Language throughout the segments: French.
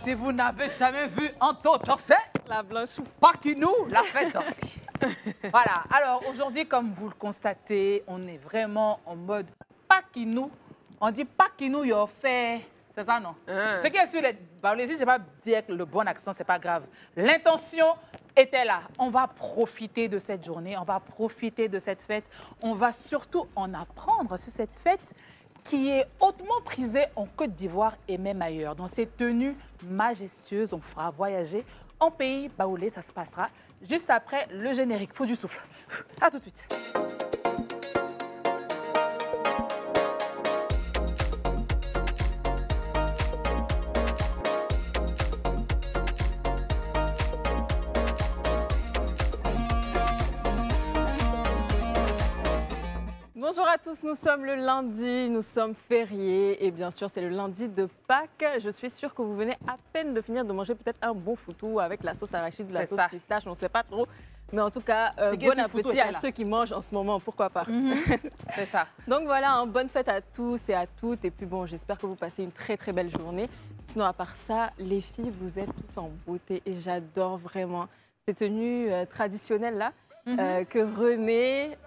Si vous n'avez jamais vu Anto danser, La blanche. Paquinou l'a fait danser. Voilà. Alors aujourd'hui, comme vous le constatez, on est vraiment en mode Paquinou. On dit Paquinou, il a fait. C'est ça, non? Ce qui est sur les Baoulés, si je ne sais pas dire le bon accent, c'est pas grave. L'intention était là. On va profiter de cette journée, on va profiter de cette fête. On va surtout en apprendre sur cette fête qui est hautement prisée en Côte d'Ivoire et même ailleurs. Dans ces tenues majestueuses, on fera voyager en pays baoulé. Ça se passera juste après le générique. Faut du souffle. À tout de suite. Bonjour à tous, nous sommes le lundi, nous sommes fériés et bien sûr c'est le lundi de Pâques. Je suis sûre que vous venez à peine de finir de manger peut-être un bon foutou avec la sauce arachide, la sauce pistache, on ne sait pas trop. Mais en tout cas, bon appétit à ceux qui mangent en ce moment, pourquoi pas. C'est ça. Donc voilà, bonne fête à tous et à toutes. Et puis bon, j'espère que vous passez une très très belle journée. Sinon à part ça, les filles, vous êtes toutes en beauté et j'adore vraiment ces tenues traditionnelles là. Que René,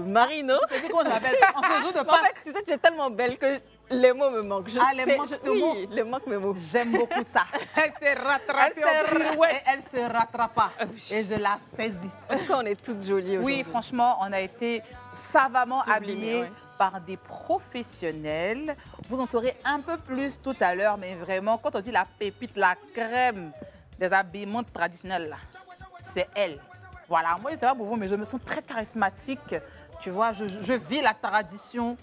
Marino. C'est vu qu'on appelle en ce jour de Pâques. En fait, tu sais que tu es tellement belle que les mots me manquent. Oui, les mots me manquent. J'aime beaucoup ça. Elle s'est rattrapée et elle se rattrapa. Et je la saisis. En tout cas, on est toutes jolies aujourd'hui. Oui, franchement, on a été savamment Sublimées, habillées par des professionnels. Vous en saurez un peu plus tout à l'heure, mais vraiment, quand on dit la pépite, la crème des habillements traditionnels, là, c'est elle. Voilà, moi je ne sais pas pour vous, mais je me sens très charismatique. Tu vois, je vis la tradition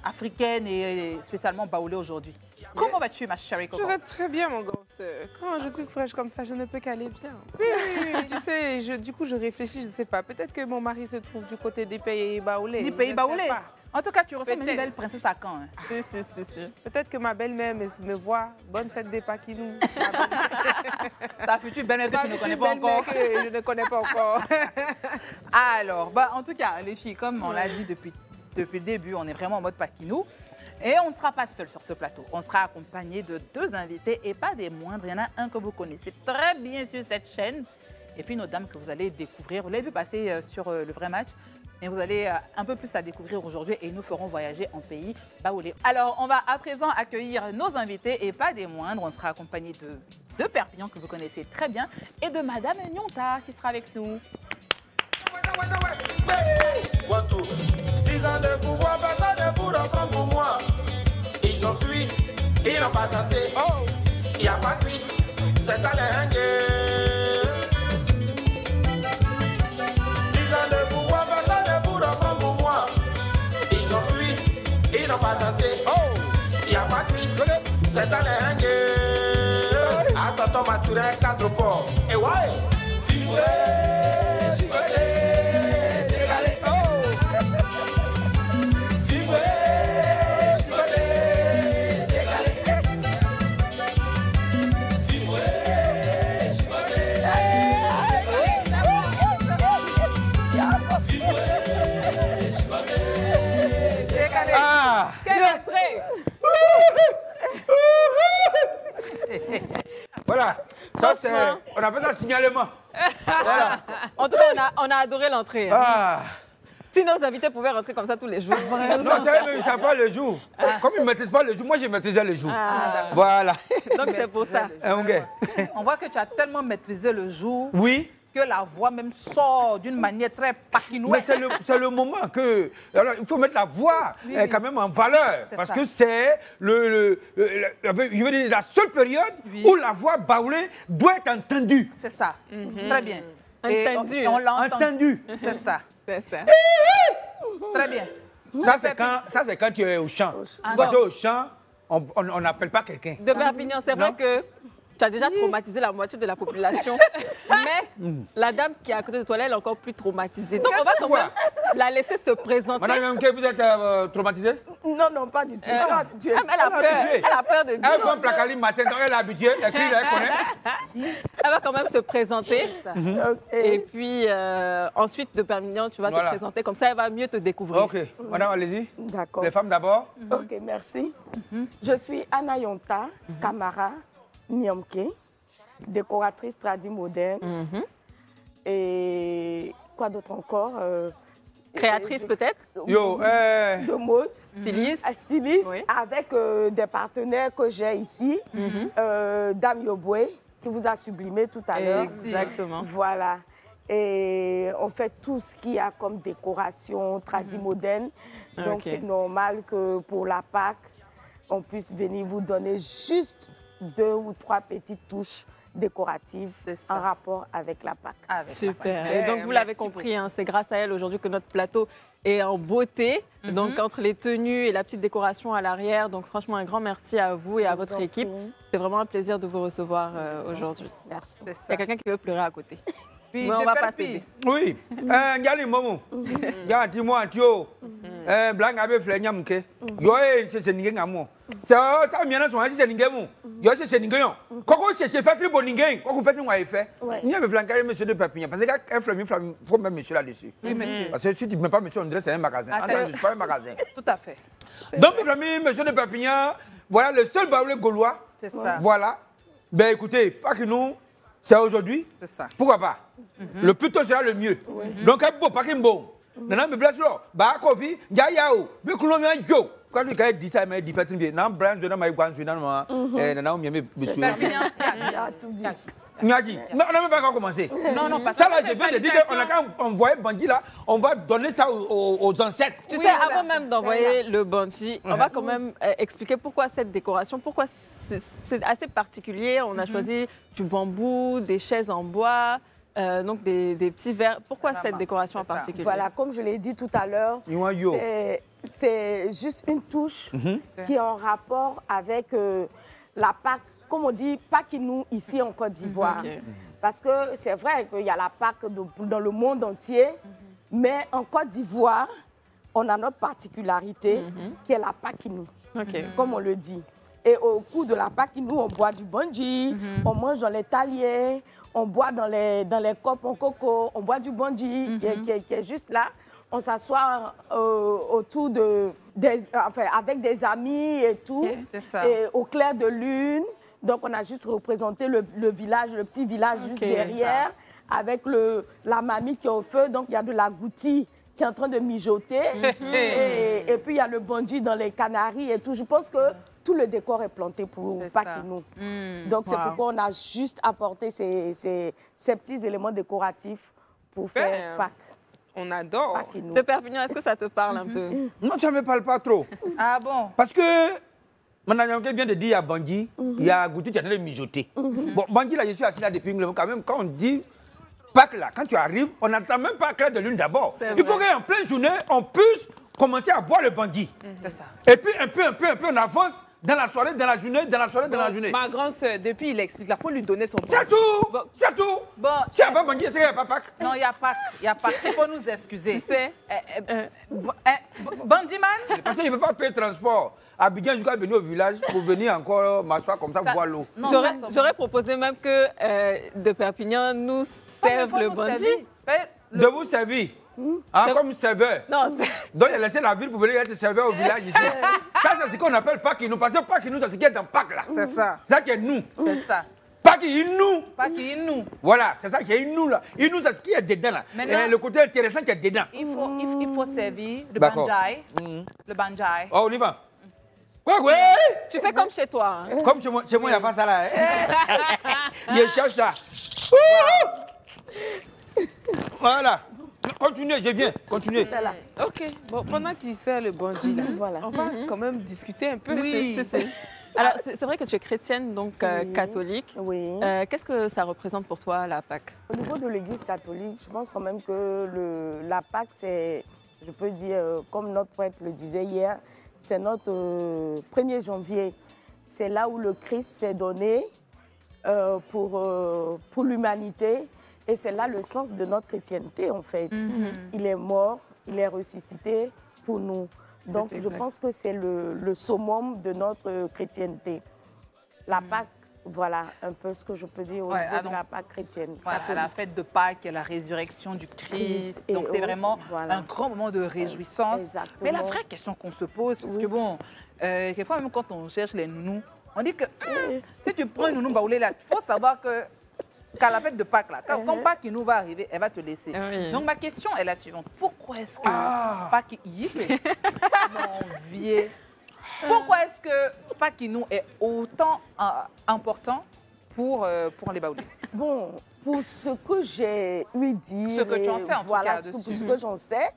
africaine et spécialement baoulée aujourd'hui. Comment vas-tu, ma chérie Coco? Je vais très bien, mon grand sœur. Quand je suis fraîche comme ça, je ne peux qu'aller bien. Oui, tu sais, du coup, je réfléchis, je ne sais pas. Peut-être que mon mari se trouve du côté des pays baoulés. Des pays baoulés? En tout cas, tu ressembles à une belle princesse à Caen. Hein. Si. Peut-être que ma belle-mère me voit. Bonne fête des Paquinou. Ta future belle-mère que tu ne connais pas encore. Que je ne connais pas encore. Alors, en tout cas, les filles, comme on l'a dit depuis le début, on est vraiment en mode Paquinou. Et on ne sera pas seul sur ce plateau. On sera accompagné de deux invités et pas des moindres. Il y en a un que vous connaissez très bien sur cette chaîne. Et puis nos dames que vous allez découvrir. Vous l'avez vu passer sur le vrai match. Mais vous allez un peu plus à découvrir aujourd'hui et nous ferons voyager en pays baoulé. Alors, on va à présent accueillir nos invités et pas des moindres. On sera accompagné de Perpignan que vous connaissez très bien et de Madame Nyonta qui sera avec nous. 10 ans de pouvoir, personne ne pourra prendre pour moi. Ils ont fui, ils n'ont pas tenté. Il n'y a pas de cuisse, c'est à l'ingue. 10 ans de pouvoir, personne ne pourra prendre pour moi. Ils ont fui, ils n'ont pas tenté. Il n'y a pas de cuisse, c'est à l'ingue. Attends, ton maturin, 4 ports. Et ouais, vivre, chicoter. Voilà, ça c'est, on appelle ça signalement. Voilà. En tout cas, on a adoré l'entrée. Ah. Si nos invités pouvaient rentrer comme ça tous les jours. Non, c'est eux, ils ne savent pas le jour. Comme ils ne maîtrisent pas le jour, moi je maîtrisais le jour. Voilà. Donc c'est pour ça. On voit que tu as tellement maîtrisé le jour. Oui. Que la voix même sort d'une manière très paquinouée. Mais c'est le moment que... Alors, il faut mettre la voix quand même en valeur. Parce que c'est je veux dire, la seule période où la voix baoulée doit être entendue. C'est ça. Très bien. Entendu. On l'a entendu. C'est ça. C'est ça. Très bien. Ça, c'est quand tu es au champ. Parce qu'au champ, on n'appelle pas quelqu'un. De Perpignan, c'est vrai que tu as déjà traumatisé la moitié de la population. Mais la dame qui est à côté de toi, elle est encore plus traumatisée. Donc, on va quand même la laisser se présenter. Madame MK, vous êtes traumatisée? Non, pas du tout. Elle a peur. Elle a peur de dire. Elle prend Placali matin, donc elle est habituée. Elle crie, elle connaît. Elle va quand même se présenter. Et puis, ensuite, de Perpignan, tu vas te présenter. Comme ça, elle va mieux te découvrir. OK. Madame, allez-y. D'accord. Les femmes d'abord. OK, merci. Je suis Anna Nyonta Camara, Niamke, décoratrice tradie moderne. Et quoi d'autre encore? Créatrice peut-être? De mode. Styliste. Styliste, Oui. avec des partenaires que j'ai ici. Dame Yobwe, qui vous a sublimé tout à l'heure. Exactement. Voilà. Et on fait tout ce qu'il y a comme décoration tradie moderne. Donc c'est normal que pour la Pâques, on puisse venir vous donner juste 2 ou 3 petites touches décoratives en rapport avec la Pâques. Super. Et donc vous l'avez compris, hein, c'est grâce à elle aujourd'hui que notre plateau est en beauté. Donc entre les tenues et la petite décoration à l'arrière. Donc franchement, un grand merci à vous et à votre équipe. C'est vraiment un plaisir de vous recevoir aujourd'hui. Merci. Il y a quelqu'un qui veut pleurer à côté. Puis, Mais on va pas céder. Oui. Ngali momo. Dis-moi, Tio. Blanc avait flé Niamke. Yo, c'est Ningé Ngamo. Ça, bien son c'est Ningé Mou. Yo, c'est Ningé. Coco, c'est fait très bon Ningé. Coco fait un effet. Il y avait Blanc monsieur de Perpignan. Parce qu'un flemme, il faut même monsieur là-dessus. Oui, monsieur. Parce que si tu ne mets pas monsieur, on dirait que c'est un magasin. Je suis pas un magasin. Tout à fait. Donc, monsieur de Perpignan, voilà le seul baoulé gaulois. C'est ça. Voilà. Ben écoutez, pas que nous. C'est aujourd'hui. C'est ça. Pourquoi pas? Le plus tôt sera le mieux. Donc, un beau paquet bon. Maintenant, me blesse là. Bah, Kofi, Yao, mais que l'on vient yo. Quand tu as dit ça, mais dit fait une vie. Non, Brian, je n'ai pas eu de non, non, mais monsieur. Il a tout dit. Nyadi, mais on n'a même pas encore commencé. Non, pas ça. Là, je viens de dire qu'on a quand envoyé Bandit là, on va donner ça aux ancêtres. Tu sais, avant même d'envoyer le Bandit, on va quand même expliquer pourquoi cette décoration, pourquoi c'est assez particulier. On a choisi du bambou, des chaises en bois, donc des petits verres. Pourquoi cette décoration en particulier? Voilà, comme je l'ai dit tout à l'heure, c'est juste une touche qui est en rapport avec la Pâques. Comme on dit, Pakinou ici en Côte d'Ivoire. Parce que c'est vrai qu'il y a la Pâques dans le monde entier, mais en Côte d'Ivoire, on a notre particularité qui est la Pakinou, comme on le dit. Et au cours de la Pakinou, on boit du bondji, on mange dans les taliers, on boit dans les copes en coco, on boit du bondji qui est juste là. On s'assoit autour avec des amis et tout, et au clair de lune. Donc, on a juste représenté le village, le petit village juste derrière, avec la mamie qui est au feu. Donc, il y a de la goutille qui est en train de mijoter. Et puis, il y a le bondji dans les Canaries et tout. Je pense que tout le décor est planté pour Pakinou. Donc, c'est pourquoi on a juste apporté ces petits éléments décoratifs pour faire Pâques. On adore. Pakinou. De Perpignan, est-ce que ça te parle un peu? Non, ça ne me parle pas trop. Ah bon? Parce que Madame vient de dire il y a Bandit, il y a Goutti qui est en train de mijoter. Bon, Bandit, là, je suis assis là depuis quand même. Quand on dit Pâques, là, quand tu arrives, on n'attend même pas clair de lune d'abord. Il faut qu'en pleine journée, on puisse commencer à boire le Bandit. C'est ça. Et puis, un peu, on avance dans la soirée, dans la journée, dans la journée. Ma grande soeur, depuis, il explique, il faut lui donner son temps. C'est tout! C'est tout! Bon, s'il n'y a pas Bandit, c'est qu'il n'y a pas Pâques. Non, il n'y a pas. Il faut nous excuser. Tu sais, Bandiman? Parce qu'il ne peut pas payer transport. Abidjan jusqu'à venir au village pour venir encore m'asseoir comme ça, boire l'eau. j'aurais proposé même que de Perpignan nous serve le Bandit. De vous servir. Comme serveur. Non, donc, il a laissé la ville pour venir être serveur au village ici. Ça, c'est ce qu'on appelle Pakinou. Parce que Pakinou, c'est ce qui est dans Pâques là. C'est ça. C'est ça qui est nous. C'est ça. Pakinou. Pakinou. Voilà, c'est ça qui est nous là. Nous, c'est ce qui est dedans là. Maintenant, le côté intéressant qui est dedans. Il faut servir le banjai. Le banjai. Oh, on y va. Quoi, tu fais comme chez toi. Hein. Comme chez moi, il n'y a pas ça là. Il cherche ça. Voilà. Continuez, je viens. Continuez. Ok. Bon, pendant qu'il sert le bondji là, on va quand même discuter un peu. Oui. Alors, c'est vrai que tu es chrétienne, donc catholique. Oui. Qu'est-ce que ça représente pour toi, la Pâques? Au niveau de l'Église catholique, je pense quand même que la Pâques, c'est, je peux dire, comme notre prêtre le disait hier, c'est notre 1er janvier. C'est là où le Christ s'est donné pour l'humanité. Et c'est là le sens de notre chrétienté, en fait. Il est mort, il est ressuscité pour nous. Donc, je pense que c'est le summum de notre chrétienté. La Pâques, voilà un peu ce que je peux dire au niveau de la Pâques chrétienne. Voilà, la fête de Pâques et la résurrection du Christ. Donc, c'est vraiment un grand moment de réjouissance. Exactement. Mais la vraie question qu'on se pose, parce que bon, quelquefois, même quand on cherche les noms, On dit que si tu prends une nounou baoulé là, il faut savoir que qu'à la fête de Pâques, là, quand Pâques nous va arriver, elle va te laisser. Oui. Donc ma question est la suivante. Pourquoi est-ce que Pâques mon vieux, pourquoi est-ce que Pâques nous est autant important pour les baoulés? Bon, pour ce que j'ai eu dire, ce que tu en sais en tout cas, pour ce que j'en sais,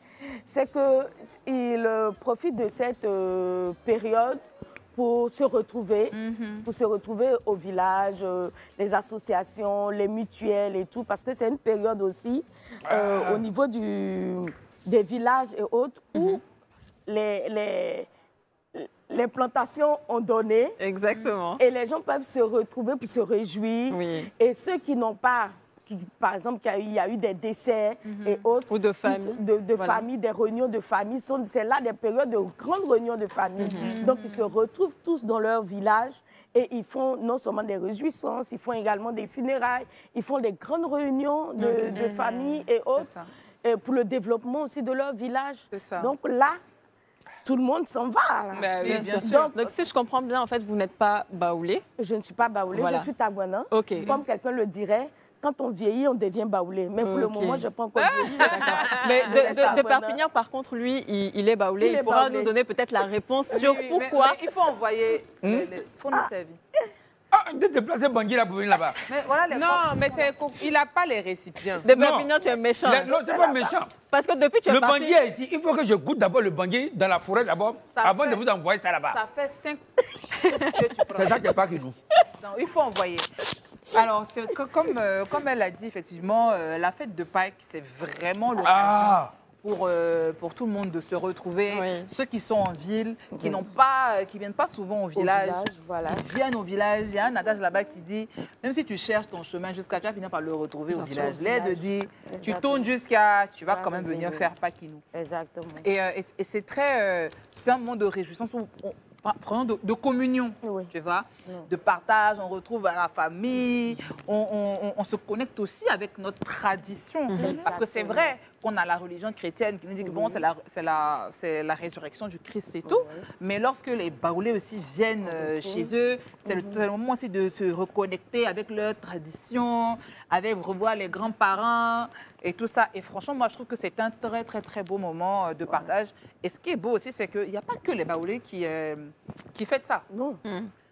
c'est qu'il profite de cette période pour se retrouver, au village, les associations, les mutuelles et tout, parce que c'est une période aussi au niveau des villages et autres où les plantations ont donné. Exactement. Et les gens peuvent se retrouver pour se réjouir. Oui. Et ceux qui n'ont pas, par exemple, il y a eu des décès et autres. Ou de famille. De famille, des réunions de famille. C'est là des périodes de grandes réunions de famille. Donc, ils se retrouvent tous dans leur village et ils font non seulement des réjouissances, ils font également des funérailles, ils font des grandes réunions de famille et autres pour le développement aussi de leur village. Donc là, tout le monde s'en va. Oui, bien sûr. Donc, si je comprends bien, en fait, vous n'êtes pas baoulé. Je ne suis pas baoulé, je suis taguana. Comme quelqu'un le dirait, quand on vieillit, on devient baoulé. Mais pour le moment, je ne peux pas encore vieillir. Mais de Perpignan, par contre, lui, il est baoulé. Il pourra nous donner peut-être la réponse sur pourquoi. Mais il faut envoyer... Il faut nous servir. Ah, de déplacer Bangui là pour venir là-bas. Non, mais il n'a pas les récipients. De Perpignan, tu es méchant. Non, c'est pas méchant. Parce que depuis que tu es parti... Le Bangui est ici. Il faut que je goûte d'abord le Bangui dans la forêt d'abord, avant de vous envoyer ça là-bas. Ça fait 5 que tu prends. C'est ça qui n'est pas que nous. Non, il faut envoyer. Alors, comme elle a dit, effectivement, la fête de Pâques, c'est vraiment l'occasion pour tout le monde de se retrouver. Oui. Ceux qui sont en ville, qui viennent pas souvent au village, ils viennent au village. Il y a un adage là-bas qui dit, même si tu cherches ton chemin jusqu'à, tu vas finir par le retrouver au village. L'aide de dire, tu tournes jusqu'à, tu vas quand même venir faire Pâques-Inou. Exactement. Et c'est c'est un moment de réjouissance où prenons de communion, tu vois, de partage, on retrouve la famille, on se connecte aussi avec notre tradition. Parce que c'est vrai qu'on a la religion chrétienne qui nous dit que bon, c'est la résurrection du Christ et tout. Mais lorsque les baoulés aussi viennent chez eux, c'est le moment aussi de se reconnecter avec leur tradition, avec revoir les grands-parents et tout ça. Et franchement, moi, je trouve que c'est un très, très, très beau moment de partage. Et ce qui est beau aussi, c'est qu'il n'y a pas que les baoulés qui fêtent ça. Non.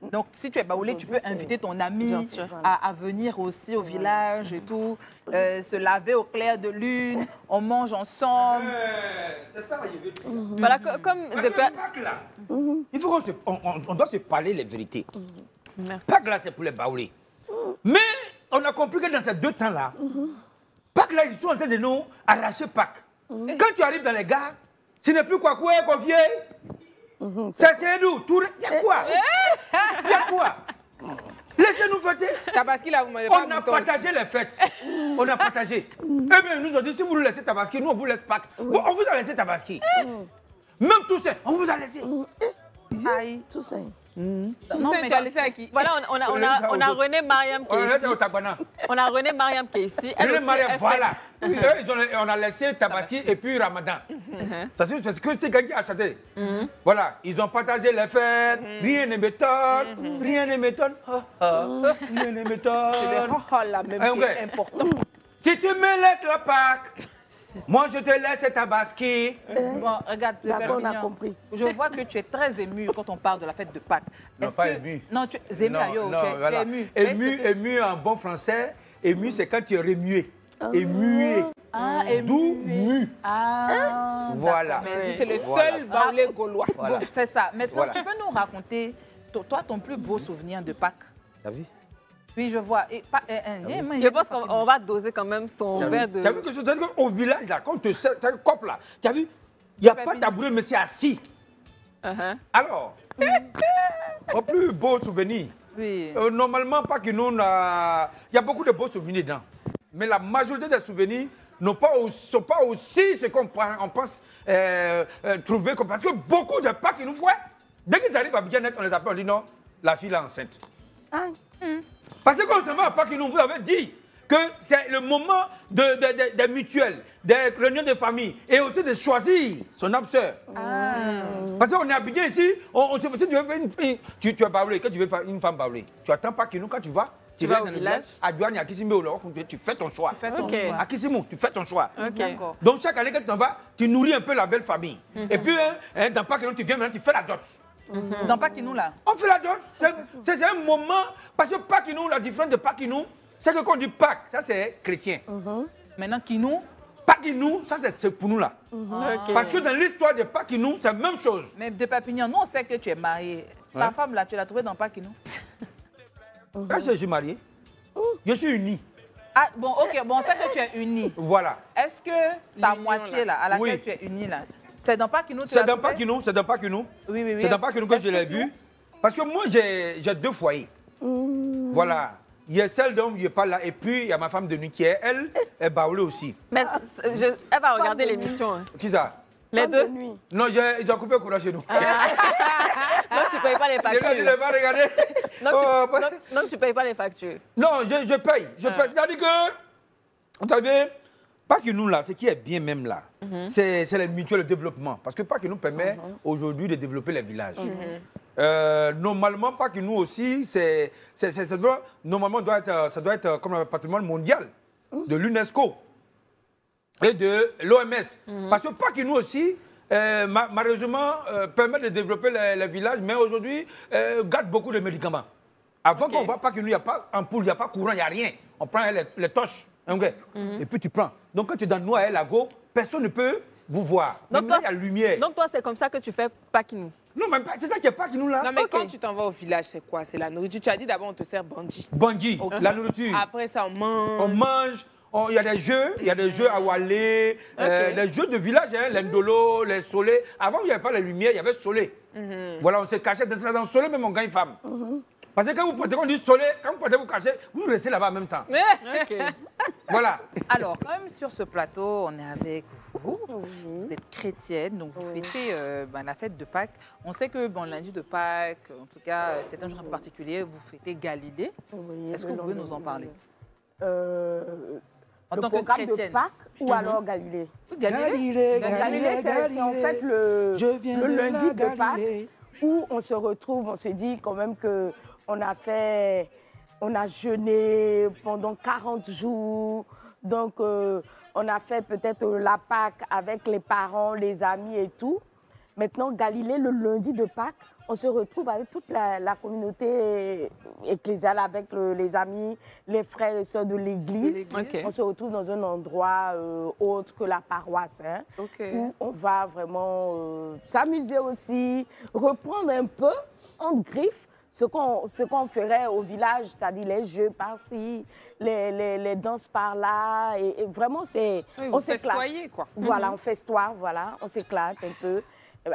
Donc, si tu es baoulé, tu peux inviter ton ami à venir aussi au village et tout, se laver au clair de lune, on mange ensemble. C'est ça, je veux dire. Voilà, comme Pâques là, il faut qu'on doit se parler les vérités. Pâques là, c'est pour les baoulés. Mais on a compris que dans ces deux temps-là, Pâques là, ils sont en train de nous arracher Pâques. Quand tu arrives dans les gares, ce n'est plus quoi confier. C'est nous, tout. Il y a quoi? Il y a quoi? Laissez-nous fêter. Tabaski, là, vous m'avez pas. On a partagé les fêtes. On a partagé. Eh bien, ils nous ont dit, si vous nous laissez Tabaski, nous, on vous laisse Pâques. Bon, on vous a laissé Tabaski. Même Toussaint, on vous a laissé. Aïe, Toussaint. Non, mais tu as laissé à qui? Voilà, on a René Mariam qui est ici. On a René Mariam qui est ici. René Mariam, voilà. On a laissé Tabaski et puis Ramadan. C'est ce que c'est qui a acheté. Voilà, ils ont partagé les fêtes. Rien ne m'étonne. Rien ne m'étonne. Rien ne m'étonne. C'est là même qui est important. Si tu me laisses la Pâques, moi, je te laisse Tabaski. Bon, regarde, on a compris. Je vois que tu es très ému quand on parle de la fête de Pâques. Non, pas ému. Non, tu es ému, tu es ému. Ému en bon français, ému, c'est quand tu es remué. Émué. Ah, ému. D'où mu. Ah, voilà. Mais c'est le seul baoulé gaulois. Voilà. Bon, c'est ça. Maintenant, tu peux nous raconter, toi, ton plus beau souvenir de Pâques? T'as vu? Oui, je vois. Je pense qu'on va doser quand même son verre de... Tu as vu que c'est au village, là, quand tu as un couple, là, tu as vu? Il n'y a pas de tabouret, mais c'est assis. Alors, au plus beau souvenir. Oui. Normalement, pas que nous, il y a beaucoup de beaux souvenirs dedans. Mais la majorité des souvenirs ne sont pas aussi ce qu'on pense trouver. Parce que beaucoup de Pâques qu'ils nous font, dès qu'ils arrivent à bien-être, on les appelle, on dit non, la fille est enceinte. Parce que quand on se met à Pâques, vous avez dit que c'est le moment des mutuelles, des réunions de famille et aussi de choisir son âme sœur. Parce qu'on est habitué ici, si tu veux faire tu vas baouler, quand tu veux faire une femme baouler, tu attends pas que nous, quand tu vas au village, à Douane, à Kissimé, tu fais ton choix. À Kissimou, tu fais ton choix. Donc chaque année que tu t'en vas, tu nourris un peu la belle famille. Et puis, dans Pakinou, tu viens maintenant, tu fais la dot. Dans Pakinou, là? On fait la dot. C'est un moment, parce que Pakinou, la différence de Pakinou, c'est que quand on dit Pâques, ça c'est chrétien. Maintenant, Kinou? Pakinou, ça c'est pour nous là. Parce que dans l'histoire de Pakinou, c'est la même chose. Mais de Papignon, nous on sait que tu es marié. Ta femme là, tu l'as trouvée dans Pakinou? Est-ce que je suis marié? Je suis uni. Ah, bon, ok, bon, on sait que tu es uni. Voilà. Est-ce que ta moitié là, à laquelle tu es uni là, c'est dans Pakinou? C'est dans Pakinou, c'est dans Pakinou. Oui. C'est dans Pakinou que je l'ai vu. Parce que moi, j'ai 2 foyers. Voilà. Il y a celle dont je parle là, et puis il y a ma femme de nuit qui est, elle, est baoulée aussi. Mais elle va regarder l'émission. Qui ça? Les deux? Non, j'ai coupé le courant chez nous. Donc tu ne payes pas les factures. Je ne l'ai pas regardé. Donc tu ne payes pas les factures. Non, je paye. C'est-à-dire que, vous savez, pas que nous là, ce qui est bien même là, c'est les mutuelles de développement. Parce que pas que nous permet aujourd'hui de développer les villages. Normalement, pas que nous aussi, normalement ça doit être comme un patrimoine mondial de l'UNESCO et de l'OMS. Parce que pas que nous aussi, malheureusement, permet de développer les villages, mais aujourd'hui, gâte beaucoup de médicaments. Avant qu'on voit pas que nous, il n'y a pas ampoule, il n'y a pas courant, il n'y a rien. On prend les torches, et puis tu prends. Donc quand tu es dans le noir et lago, personne ne peut vous voir. Donc il y a lumière. Donc toi, c'est comme ça que tu fais Pakinou? Non, mais c'est ça qui est Pakinou là. Non, mais quand tu t'en vas au village, c'est quoi? C'est la nourriture. Tu as dit d'abord, on te sert bandi. Bandi, la nourriture. Après ça, on mange. On mange. Il y a des jeux à Walé, des jeux de village, l'endolo, les soleils. Avant, il n'y avait pas la lumière, il y avait le soleil. Voilà, on se cachait dans le soleil, même on gagne femme. Parce que quand vous partez, on dit soleil, quand vous partez vous cacher, vous restez là-bas en même temps. Voilà. Alors, quand même, sur ce plateau, on est avec vous. Vous êtes chrétienne, donc vous fêtez la fête de Pâques. On sait que lundi de Pâques, en tout cas, c'est un jour un peu particulier, vous fêtez Galilée. Est-ce que vous pouvez nous en parler? En le tant programme que chrétienne. de Pâques ou alors Galilée? Galilée, c'est en fait le lundi de Pâques où on se retrouve, on se dit quand même qu'on a jeûné pendant 40 jours. Donc, on a fait peut-être la Pâques avec les parents, les amis et tout. Maintenant, Galilée, le lundi de Pâques, on se retrouve avec toute la communauté ecclésiale, avec les amis, les frères et sœurs de l'église. On se retrouve dans un endroit autre que la paroisse, où on va vraiment s'amuser aussi, reprendre un peu en griffe ce qu'on ferait au village, c'est-à-dire les jeux par-ci, les danses par-là. Et vraiment, on s'éclate. Voilà, on festoie, voilà, on s'éclate un peu.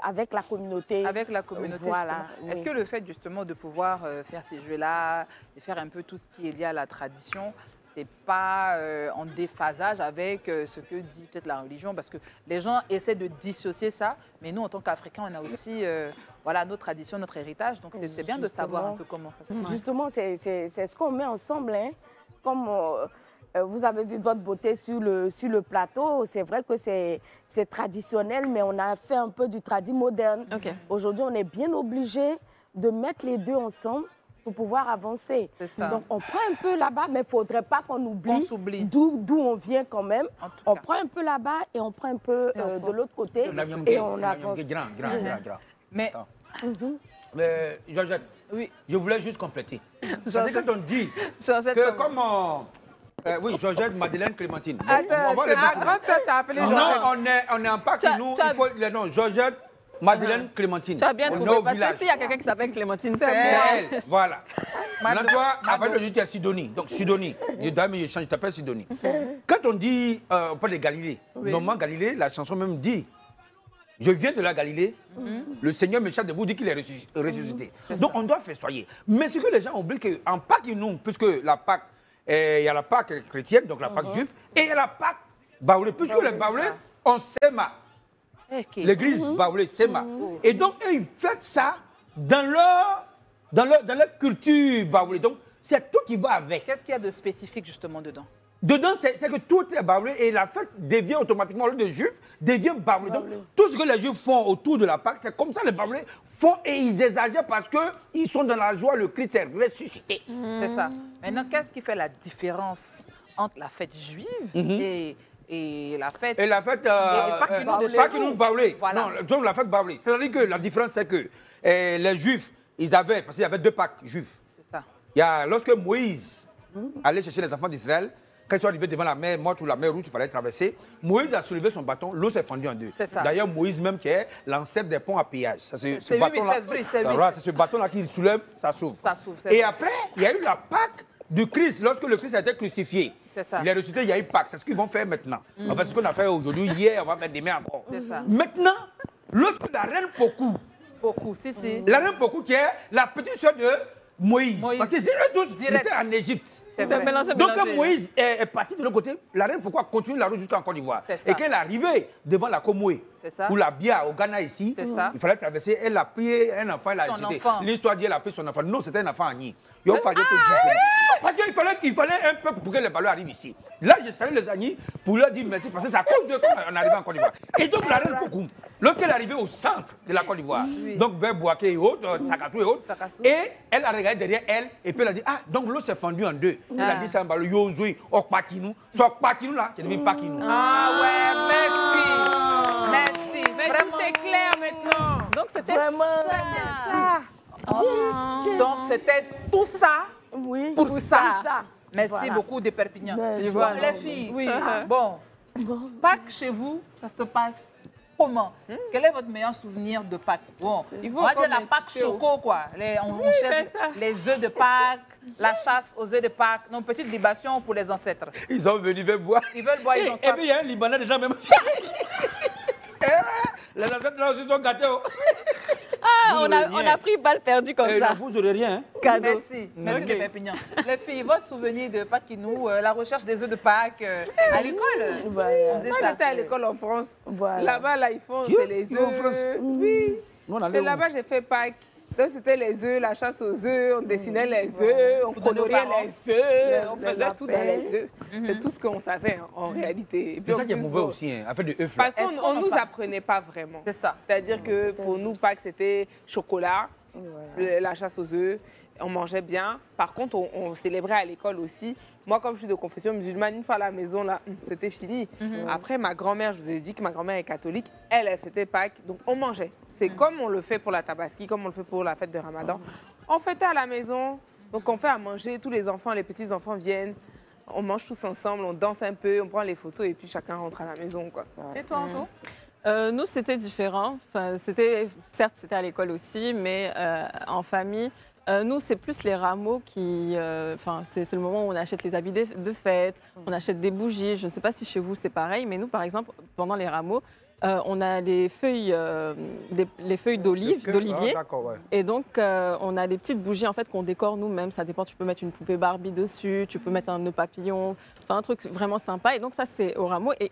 Avec la communauté. Avec la communauté, voilà. Est-ce que le fait justement de pouvoir faire ces jeux-là et faire un peu tout ce qui est lié à la tradition, c'est pas en déphasage avec ce que dit peut-être la religion? Parce que les gens essaient de dissocier ça, mais nous, en tant qu'Africains, on a aussi nos traditions, notre héritage. Donc c'est bien de savoir un peu comment ça se passe. Justement, c'est ce qu'on met ensemble. Comme vous avez vu votre beauté sur le plateau, c'est vrai que c'est traditionnel, mais on a fait un peu du tradi moderne. Aujourd'hui, on est bien obligé de mettre les deux ensemble pour pouvoir avancer. Donc, on prend un peu là-bas, mais il ne faudrait pas qu'on oublie d'où on vient quand même. On prend un peu là-bas et on prend un peu de l'autre côté et on avance. Mais, Georgette, je voulais juste compléter. Parce que quand on dit que comme... oui, Georgette, Madeleine, Clémentine. Attends, ma grande sœur t'a appelé Georgette. Non, on est en Pâques, nous, il faut les noms. Georgette, Madeleine, Clémentine. Tu as bien trouvé, parce que s'il y a quelqu'un qui s'appelle Clémentine, c'est elle. Voilà. Maintenant, toi, après, aujourd'hui, tu es Sidonie. Donc, Sidonie. Je change, je t'appelle Sidonie. Quand on dit, on parle de Galilée, normalement, Galilée, la chanson même dit, je viens de la Galilée, le Seigneur me chasse de vous, dit qu'il est ressuscité. Donc, on doit festoyer. Mais ce que les gens oublient, qu'en Pâques, nous, puisque la Pâques, il y a la Pâques chrétienne, donc la Pâques juive, et il y a la Pâques baoulée. Puisque les baoulés, on s'aima. L'église baoulée s'aima. Et donc, ils font ça dans leur culture baoulée. Donc, c'est tout qui va avec. Qu'est-ce qu'il y a de spécifique justement dedans? dedans, c'est que tout est barbelé et la fête devient automatiquement, le juif devient barbelé. Donc, tout ce que les juifs font autour de la Pâque, c'est comme ça les barbelés font et ils exagèrent parce qu'ils sont dans la joie, le Christ est ressuscité. C'est ça. Maintenant, qu'est-ce qui fait la différence entre la fête juive et la fête... Et la fête... Pas qui nous barbelé. Voilà. Non, donc la fête barbelée. C'est-à-dire que la différence, c'est que les juifs, ils avaient, parce qu'il y avait 2 Pâques juifs. C'est ça. Il y a, lorsque Moïse allait chercher les enfants d'Israël, quand ils sont arrivés devant la mer morte ou la mer rouge, il fallait traverser. Moïse a soulevé son bâton, l'eau s'est fendue en 2. D'ailleurs, Moïse même qui est l'ancêtre des ponts à péage. C'est ce bâton-là qui soulève, ça s'ouvre. Et après, il y a eu la Pâque du Christ, lorsque le Christ a été crucifié. Il est ressuscité, il y a eu Pâques. C'est ce qu'ils vont faire maintenant. Enfin, ce qu'on a fait aujourd'hui, hier, on va faire demain encore. Maintenant, lorsque la reine Pokou, la reine Pokou qui est la petite soeur de Moïse. Parce que eux tous étaient en Égypte. Donc quand Moïse est parti de l'autre côté, la reine pourquoi continue la route jusqu'en Côte d'Ivoire. Et quand elle est arrivée devant la Comoué, ou la Bia au Ghana ici, il fallait traverser, elle a pris un enfant, elle a jeté. L'histoire dit elle a pris son enfant. Non, c'était un enfant Agni. Parce qu'il fallait un peu pour que les ballons arrivent ici. Là, j'ai salué les Agni pour leur dire merci parce que c'est à cause de qu'on arrive en Côte d'Ivoire. Et donc la reine Pokou, lorsqu'elle est arrivée au centre de la Côte d'Ivoire, donc vers Bouaké et autres, Sakassou et autres, et elle a regardé derrière elle et puis elle a dit ah donc l'eau s'est fendue en 2. Elle a dit ça en ballon yozoui okpakinou, soit pakinou là, qui devient pakinou. Ah ouais, merci. Vraiment c'est clair maintenant. Donc c'était vraiment ça. Donc c'était tout ça pour ça. Merci beaucoup de Perpignan. Les filles, bon, Pâques chez vous, ça se passe comment? Quel est votre meilleur souvenir de Pâques? Bon, on va dire la Pâques choco, quoi. On cherche les œufs de Pâques, la chasse aux œufs de Pâques. Non, petite libation pour les ancêtres. Ils sont venus, ils veulent boire. Ils veulent boire, ils ont soif. Et puis il y a un Libanais déjà même. Les ancêtres là aussi sont gâtés. On a pris balle perdue comme ça. Vous n'aurez rien. Cadeau. Merci de Perpignan. Les filles, votre souvenir de Paquinou, la recherche des œufs de Pâques à l'école. Moi, j'étais à l'école en France. Là-bas, là, ils font, c'est les œufs. Oui. C'est là-bas, j'ai fait Pâques. Donc, c'était les œufs, la chasse aux œufs, on dessinait les œufs, on coloriait les œufs, on faisait tout dans les œufs. C'est tout ce qu'on savait en réalité. C'est ça qui est mauvais aussi, hein, affaire de œufs. Parce qu'on ne nous apprenait pas vraiment. C'est ça. C'est-à-dire que pour nous, Pâques, c'était chocolat, la chasse aux œufs, on mangeait bien. Par contre, on célébrait à l'école aussi. Moi, comme je suis de confession musulmane, une fois à la maison, là, c'était fini. Après, ma grand-mère, je vous ai dit que ma grand-mère est catholique, elle, c'était Pâques, donc on mangeait. C'est comme on le fait pour la Tabaski, comme on le fait pour la fête de Ramadan. On fêtait à la maison, donc on fait à manger, tous les enfants, les petits-enfants viennent, on mange tous ensemble, on danse un peu, on prend les photos et puis chacun rentre à la maison, quoi. Et toi, Anto? Nous, c'était différent. Enfin, certes, c'était à l'école aussi, mais en famille. Nous, c'est plus les rameaux qui... c'est le moment où on achète les habits de fête, on achète des bougies. Je ne sais pas si chez vous, c'est pareil, mais nous, par exemple, pendant les rameaux, on a les feuilles d'olivier. Et donc, on a des petites bougies en fait, qu'on décore nous-mêmes. Ça dépend, tu peux mettre une poupée Barbie dessus, tu peux mettre un nœud papillon, un truc vraiment sympa. Et donc, ça, c'est au rameau. Et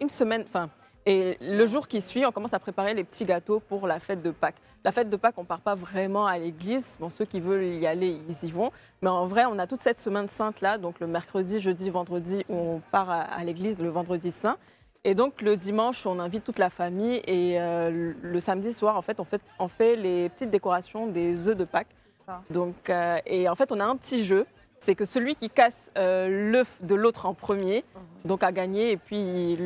et le jour qui suit, on commence à préparer les petits gâteaux pour la fête de Pâques. La fête de Pâques, on ne part pas vraiment à l'église. Bon, ceux qui veulent y aller, ils y vont. Mais en vrai, on a toute cette semaine sainte-là, donc le mercredi, jeudi, vendredi, où on part à l'église le vendredi saint. Et donc, le dimanche, on invite toute la famille. Et le samedi soir, en fait, on fait les petites décorations des œufs de Pâques. Donc, et en fait, on a un petit jeu. C'est que celui qui casse l'œuf de l'autre en premier, donc a gagné, et puis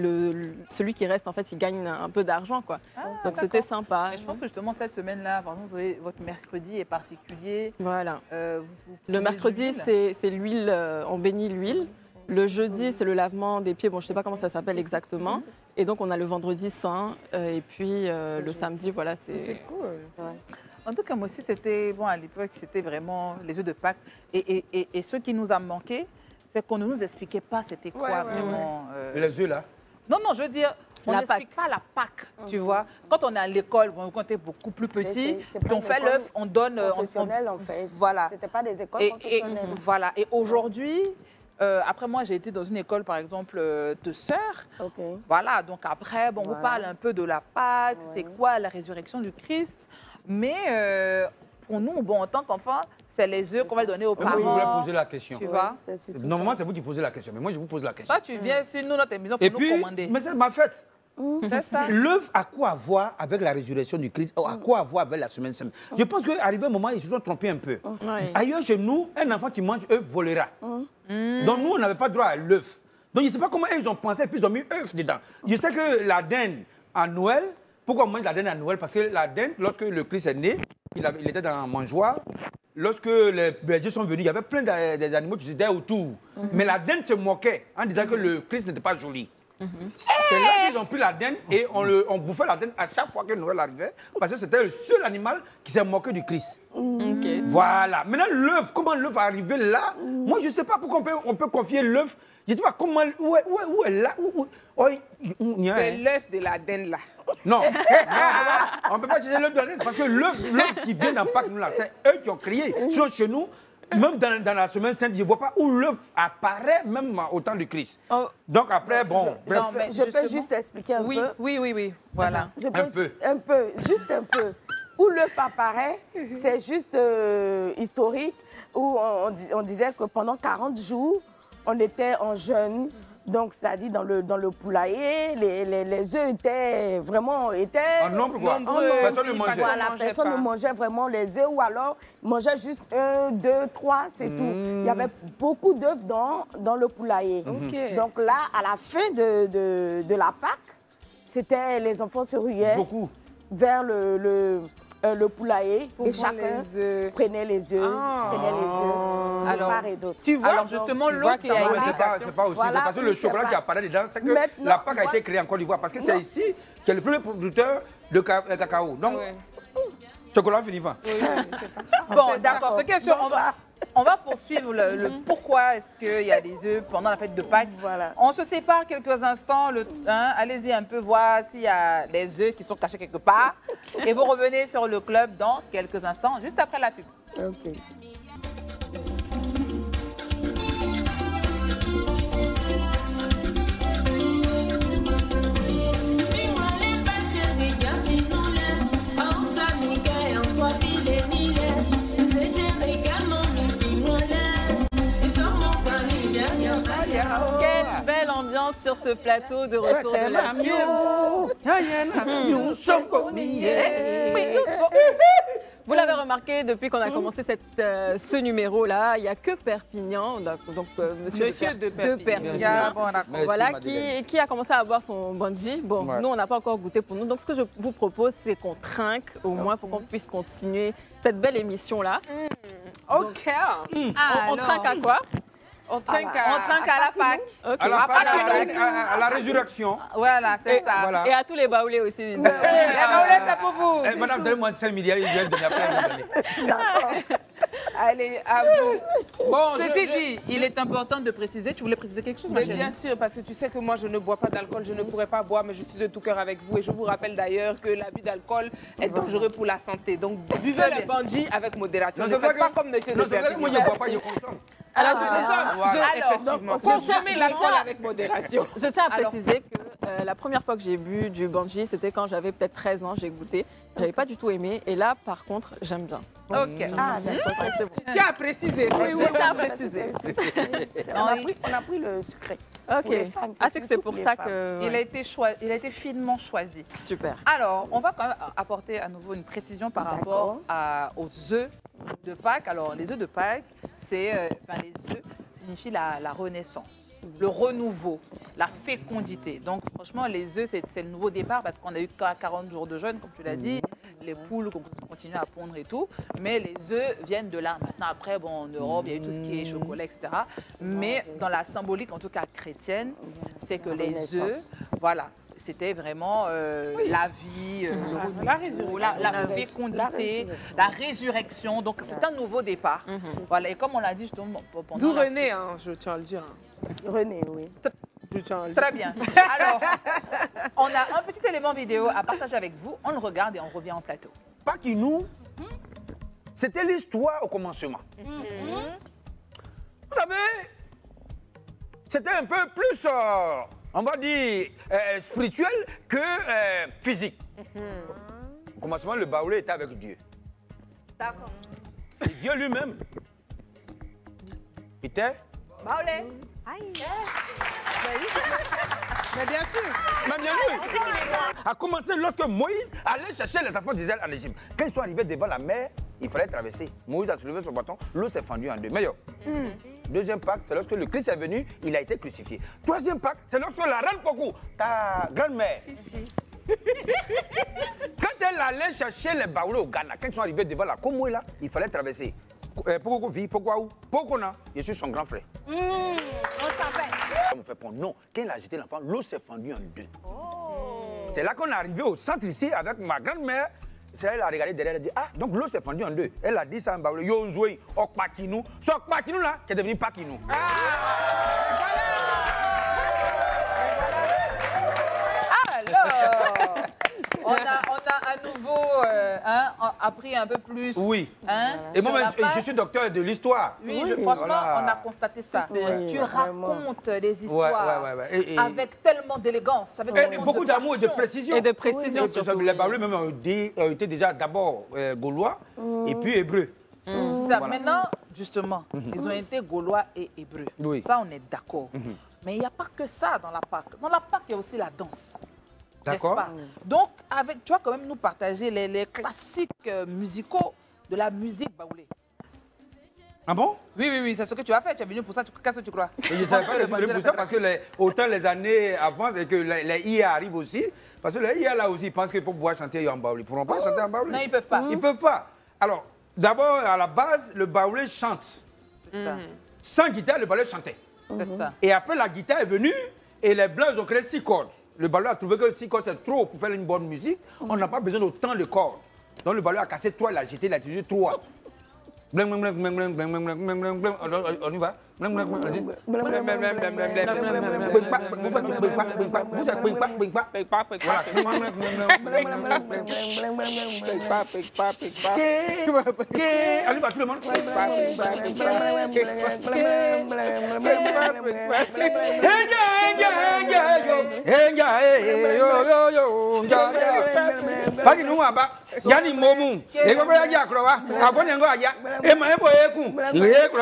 celui qui reste, en fait, il gagne un peu d'argent, quoi. Donc c'était sympa. Et je pense que justement cette semaine-là, par exemple, votre mercredi est particulier. Voilà. Le mercredi, c'est l'huile, on bénit l'huile. Le jeudi, c'est le lavement des pieds. Bon, je ne sais pas comment ça s'appelle exactement. Et donc, on a le vendredi saint, et puis le samedi, voilà, c'est cool. En tout cas, moi aussi, c'était, bon, à l'époque, c'était vraiment les œufs de Pâques. Et ce qui nous a manqué, c'est qu'on ne nous expliquait pas c'était quoi vraiment. Les œufs, là? Non, je veux dire, on n'explique pas la Pâques, tu vois. Quand on est à l'école, quand on était beaucoup plus petit, on fait l'œuf, on donne... Professionnel, en fait. Voilà. C'était pas des écoles professionnelles. Voilà. Et aujourd'hui... après, moi, j'ai été dans une école, par exemple, de sœurs. Voilà, donc après, bon, on vous parle un peu de la Pâque, c'est quoi la résurrection du Christ. Mais pour nous, bon, en tant qu'enfant, c'est les œufs qu'on va donner aux parents. Moi, je voulais poser la question. Tu vois? Normalement, c'est vous qui posez la question, mais moi, je vous pose la question. Toi, tu viens sur nous, notre émission, pour nous commander. Mais c'est ma fête. C'est ça. L'œuf a quoi à voir avec la résurrection du Christ, a quoi à voir avec la semaine sainte? Je pense qu'arrivé un moment, ils se sont trompés un peu. Ailleurs, chez nous, un enfant qui mange œuf volera. Donc nous, on n'avait pas droit à l'œuf. Donc je ne sais pas comment ils ont pensé et puis ils ont mis œuf dedans. Je sais que la dinde à Noël, pourquoi on mange la dinde à Noël? Parce que la dinde, lorsque le Christ est né, il était dans un mangeoir. Lorsque les bergers sont venus, il y avait plein des animaux qui étaient autour. Mais la dinde se moquait en disant que le Christ n'était pas joli. C'est là qu'ils ont pris la dinde et on bouffait la dinde à chaque fois que Noël arrivait parce que c'était le seul animal qui s'est moqué du Christ. Voilà. Maintenant, l'œuf, comment l'œuf est arrivé là? Moi, je ne sais pas pourquoi on peut confier l'œuf. Je ne sais pas comment. Où est là? C'est l'œuf de la dinde là. Non, on ne peut pas chercher l'œuf de la dinde parce que l'œuf qui vient dans Pâques, nous là, c'est eux qui ont créé. Sinon, chez nous, même dans la semaine sainte, je ne vois pas où l'œuf apparaît, même au temps du Christ. Donc après, bon, bref. Je peux juste expliquer un peu? Oui. Voilà. Un peu, juste un peu. Où l'œuf apparaît, c'est juste historique, où on disait que pendant 40 jours, on était en jeûne. Donc, c'est-à-dire dans le poulailler, les œufs étaient vraiment... En nombre quoi? Personne ne mangeait. Voilà, personne ne mangeait vraiment les œufs ou alors ils mangeaient juste 1, 2, 3, c'est tout. Il y avait beaucoup d'œufs dans le poulailler. Donc là, à la fin de la Pâque, c'était les enfants se ruaient vers le poulailler et chacun prenait les œufs, de part et d'autre. Tu vois, alors justement, l'autre, c'est pas aussi. Voilà, parce que le chocolat qui apparaît dedans, c'est que la Pâque a été créée en Côte d'Ivoire. Parce que c'est ici qu'il y a le premier producteur de cacao. Donc, chocolat finissant. Bon, d'accord. Ce qui est sûr, on va poursuivre le pourquoi est-ce qu'il y a des œufs pendant la fête de Pâques. Voilà. On se sépare quelques instants. Allez-y un peu voir s'il y a des œufs qui sont cachés quelque part. Et vous revenez sur le club dans quelques instants, juste après la pub. OK. Quelle belle ambiance sur ce plateau de retour de la Vous l'avez remarqué, depuis qu'on a commencé ce numéro-là, il n'y a que Perpignan, donc monsieur de Perpignan, voilà, qui a commencé à avoir son bungee. Bon, nous, on n'a pas encore goûté pour nous. Donc, ce que je vous propose, c'est qu'on trinque, au moins, pour qu'on puisse continuer cette belle émission-là. OK. On trinque à quoi? On trinque à la Pâque. Okay. À la résurrection. Voilà, c'est ça. Voilà. Et à tous les baoulés aussi. Les baoulés, c'est pour vous. Madame, donnez-moi 5 milliards, il vient de m'appeler. D'accord. Allez, à vous. Bon, ceci dit, il est important de préciser. Tu voulais préciser quelque chose, ma chérie? Bien sûr, parce que tu sais que moi, je ne bois pas d'alcool, je ne pourrais pas boire, mais je suis de tout cœur avec vous. Et je vous rappelle d'ailleurs que l'abus d'alcool est dangereux pour la santé. Donc, buvez le bungee avec modération. Ne faites pas comme monsieur de Perpignan. Moi, je ne bois pas, je consomme. Alors, consommez l'alcool avec modération. Je tiens à préciser que la première fois que j'ai bu du bungee, c'était quand j'avais peut-être 13 ans, j'ai goûté. J'avais pas du tout aimé. Et là, par contre, j'aime bien. OK. Ah, d'accord, c'est bon. Tu tiens à préciser. Je tiens à préciser. On a pris le secret. OK. Ah, c'est que c'est pour ça que... Il a été finement choisi. Super. Alors, on va quand même apporter à nouveau une précision par rapport aux œufs de Pâques. Alors, les œufs de Pâques, les œufs signifient la renaissance, le renouveau, la fécondité. Donc, franchement, les œufs, c'est le nouveau départ parce qu'on a eu 40 jours de jeûne, comme tu l'as dit. Les poules continuent à pondre et tout. Mais les œufs viennent de là. Maintenant, après, bon, en Europe, il y a eu tout ce qui est chocolat, etc. Mais dans la symbolique, en tout cas chrétienne, c'est que les œufs, voilà, c'était vraiment la vie, la fécondité, la résurrection. Donc, c'est un nouveau départ. Voilà. Et comme on l'a dit justement pendant... D'où René, je tiens à le dire. René, oui. Très bien. Alors, on a un petit élément vidéo à partager avec vous. On le regarde et on revient en plateau. Paquinou, c'était l'histoire au commencement. Vous savez, c'était un peu plus, on va dire, spirituel que physique. Au commencement, le baoulé était avec Dieu. D'accord. Et Dieu lui-même était... Baoulé. Aïe. Mais bien sûr. Mais bien sûr. A commencé lorsque Moïse allait chercher les enfants d'Israël en Égypte. Quand ils sont arrivés devant la mer, il fallait traverser. Moïse a soulevé son bâton, l'eau s'est fendue en deux. Mais deuxième Pâques, c'est lorsque le Christ est venu, il a été crucifié. Troisième Pâques, c'est lorsque la reine Coco, ta grand-mère, quand elle allait chercher les baoulés au Ghana, quand ils sont arrivés devant la Komoé là, il fallait traverser. Pourquoi vit, pourquoi où? Pourquoi je suis son grand frère. On savait. On fait pour non. Quand il a jeté l'enfant, l'eau s'est fendue en deux. C'est là qu'on est arrivé au centre ici avec ma grand-mère. C'est elle a regardé derrière, elle a dit, ah, donc l'eau s'est fendue en deux. Elle a dit ça en baoulé. Yo, Zoé, Okpakinou. Ce Okpakinou là, qui est devenu Pakinou. Alors, on a à nouveau appris un peu plus. Oui. Et moi, je suis docteur de l'histoire. Oui, franchement, on a constaté ça. Tu racontes les histoires avec tellement d'élégance. Et beaucoup d'amour et de précision. Et de précision surtout. Les baoulés même ont été déjà d'abord gaulois et puis hébreux. Ça, maintenant, justement, ils ont été gaulois et hébreux. Oui. Ça, on est d'accord. Mais il n'y a pas que ça dans la Pâque. Dans la Pâque, il y a aussi la danse. N'est-ce pas? Donc, tu vas quand même nous partager les classiques musicaux de la musique baoulée. Ah bon? Oui, c'est ce que tu as fait. Tu es venu pour ça. Qu'est-ce que tu crois? Je ne savais pas que je venu pour ça parce que autant les années avancent et que les IA arrivent aussi. Parce que les IA là aussi pensent qu'ils peuvent pouvoir chanter en baoulé. Ils ne pourront pas chanter en baoulé. Non, ils ne peuvent pas. Ils ne peuvent pas. Alors, d'abord, à la base, le baoulé chante. C'est ça. Sans guitare, le baoulé chantait. C'est ça. Et après, la guitare est venue et les Blancs ont créé 6 cordes. Le baoulé a trouvé que 6 cordes, c'est trop pour faire une bonne musique. On n'a pas besoin d'autant de cordes. Donc le baoulé a cassé 3, il a jeté, il a utilisé 3. On y va. Allez, va tout le monde. Pagi nous aba, yani momu. E ko ya ja krowa, afoni ngo aya. E ma ebo eku. E kro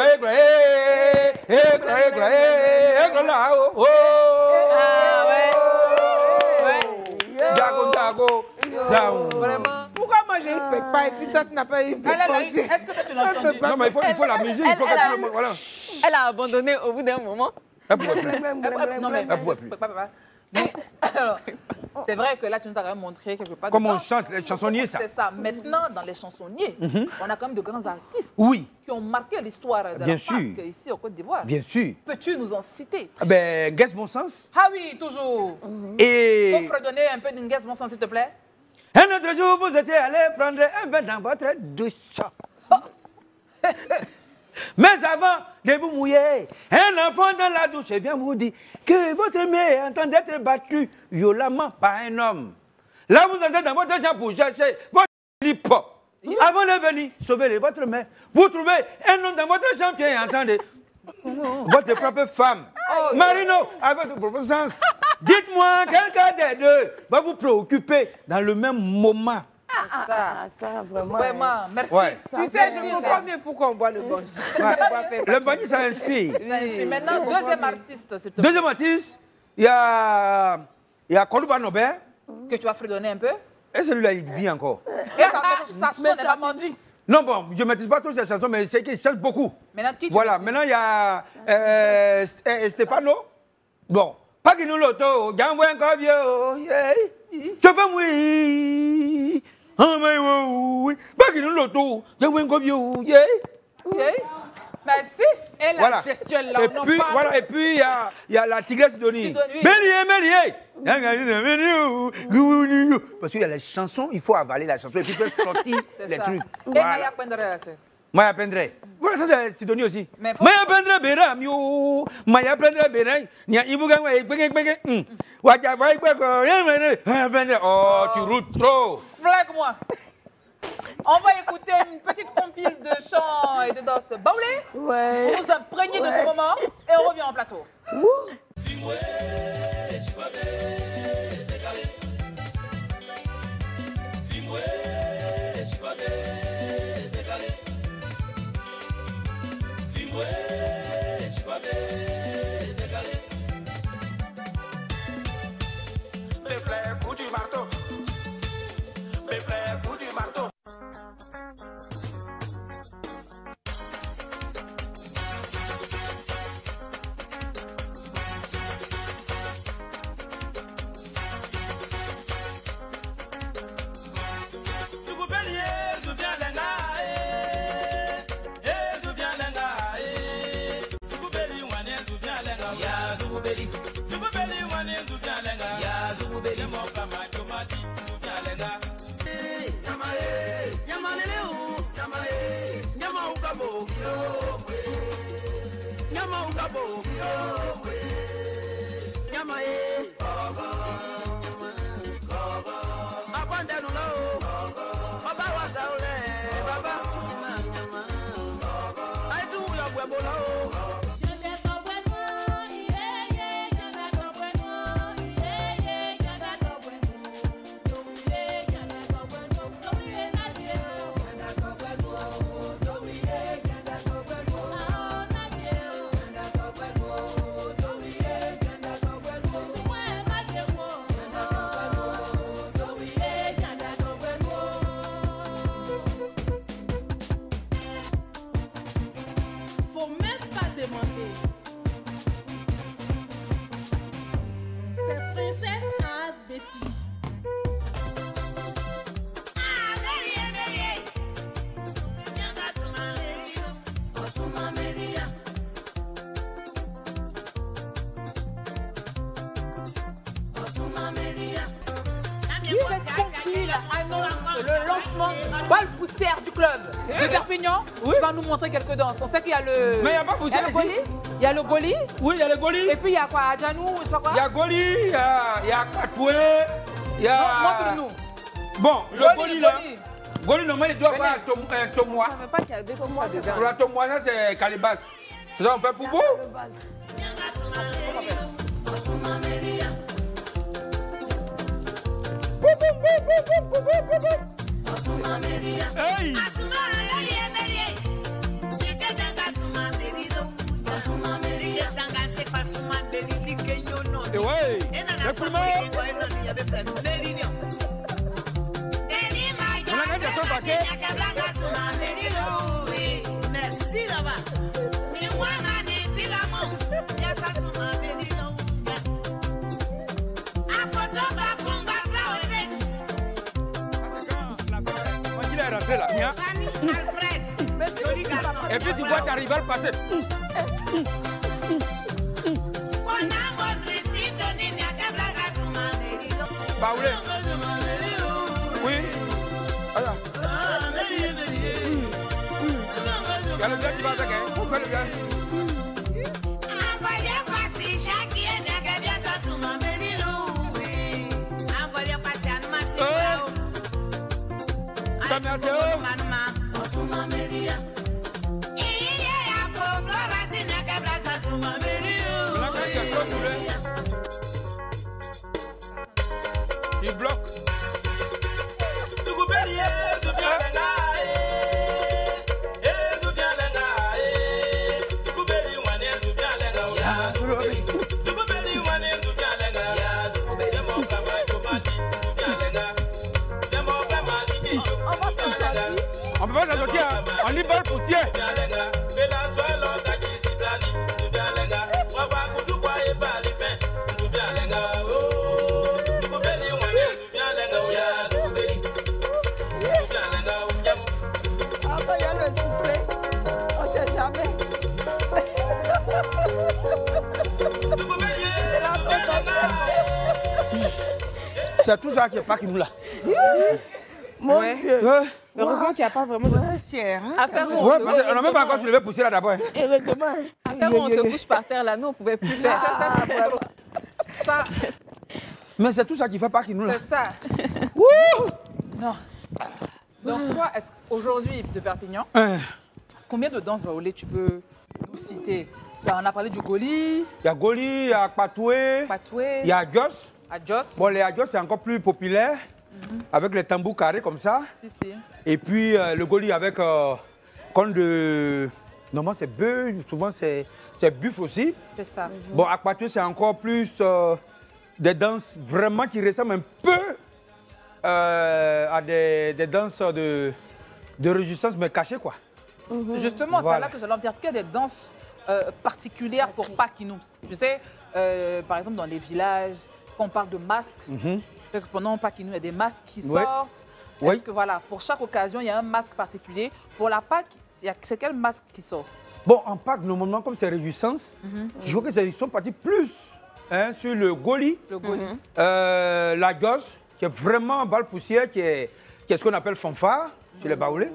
la o. Jago. Vraiment. Pourquoi moi j'ai une pas et puis toi tu n'as pas eu. Est-ce que tu l'as entendu? Non, mais il faut la musique, il faut que tout le monde. Voilà. Elle a abandonné au bout d'un moment. Elle ne pouvait plus. Non, mais Elle pouvait plus. Mais alors, c'est vrai que là, tu nous as quand même montré quelque part. Comment on chante, les chansonniers, ça. C'est ça. Maintenant, dans les chansonniers, on a quand même de grands artistes qui ont marqué l'histoire de la Pâque ici au Côte d'Ivoire. Bien sûr. Peux-tu nous en citer? Guess Bon Sens. Ah oui, toujours. Et... Il faut fredonner un peu d'une Guess Bon Sens, s'il te plaît. Un autre jour, vous étiez allé prendre un bain dans votre douche. Mais avant de vous mouiller, un enfant dans la douche vient vous dire que votre mère est en train d'être battue violemment par un homme. Là, vous entrez dans votre chambre pour chercher votre slip-up. Avant de venir sauver votre mère, vous trouvez un homme dans votre chambre qui est en train de... Votre propre femme. Marino, avec votre propre sens. Dites-moi, quelqu'un des deux va vous préoccuper dans le même moment. Ça, vraiment. Vraiment, merci. Ouais. Tu sais, je comprends bien pourquoi on boit le banji. Le banji, ça inspire. Maintenant, deuxième artiste, s'il te plaît. Deuxième artiste, il y a Koluba Nobel. Que tu vas fredonner un peu. Et celui-là, il vit encore. Et sa chanson n'est pas mordue. Non, bon, je ne maîtrise pas toutes ces chansons, mais c'est qu'il chante beaucoup. Maintenant, qui tu voilà, maintenant, il y a Stéphano. Bon, pas qu'il nous l'auto, j'en vois encore vieux. Je fais oui. Pas qu'il nous l'auto, j'en vois encore vieux. Merci. Et la gestionne là, et puis, il y a la tigresse Sidonie. Mélié. Parce qu'il y a les chansons, il faut avaler la chanson et puis sortir les trucs. Et Maya Pendre, là, c'est. Maya Pendre. Voilà, ça c'est Sidonie aussi. Maya Pendre, Béram, yo. Maya Pendre, Béram. Nia Ibugan, oh, tu roules trop. Flague-moi. On va écouter une petite compile de chants et de danse baoulé pour nous imprégner de ce moment et on revient en plateau. Le lancement balle poussière du club de Perpignan. Oui. Tu vas nous montrer quelques danses. On sait qu'il y a le. Mais il n'y a pas poussière ici. Il y a le Goli. Oui, il y a le Goli. Et puis il y a quoi? Adjanou, je sais pas quoi. Il y a Goli, il y a Katoué, il y a. Montre-nous. Bon, le Goli là. Goli, normalement, il doit avoir un tomois. Je ne savais pas qu'il y avait des tomois. Pour la tomois, ça c'est Calibas. C'est ça, on fait pour vous? Hey! Ouais! Merci là-bas. Là. Et puis tu vois ta rivale passer. Baoulé. Oui. Alors. Il y a le gars qui va attaquer. Vous faites le gars. Il bloque. On peut pas s'assortir, on lit balle pour tirer. Après, il y a le soufflet. On ne sait jamais. C'est tout ça qui est pas qui nous l'a. Mon Dieu. Heureusement qu'il n'y a pas vraiment de poussière. Hein? On n'a même pas encore soulevé poussière là d'abord. Heureusement. Affaire où on se couche par terre là, nous on ne pouvait plus faire ça. Mais c'est tout ça qui fait pas qui nous là. C'est ça. Non. Donc toi, aujourd'hui de Perpignan, combien de danses baoulées tu peux nous citer? On a parlé du Goli. Il y a Goli, il y a Patoué, il y a Adjos. Adjos. Bon, les Adjos, c'est encore plus populaire, avec les tambours carrés comme ça. Si, si. Et puis le Goli avec comme de... Normalement, c'est bœuf, souvent c'est buff aussi. C'est ça. Bon, à Patoué, c'est encore plus des danses vraiment qui ressemblent un peu à des danses de résistance, mais cachées, quoi. Justement, c'est là que j'allais dire. Est-ce qu'il y a des danses particulières pour Paquinou? Tu sais, par exemple, dans les villages, quand on parle de masques, c'est que pendant Paquinou, il y a des masques qui sortent. Est-ce que, voilà, pour chaque occasion, il y a un masque particulier? Pour la Pâques, c'est quel masque qui sort? Bon, en Pâques, normalement, comme c'est Réjouissance, je vois qu'ils sont partis plus sur le Goli, la gosse, qui est vraiment balle poussière, qui est ce qu'on appelle fanfare, chez les baoulés.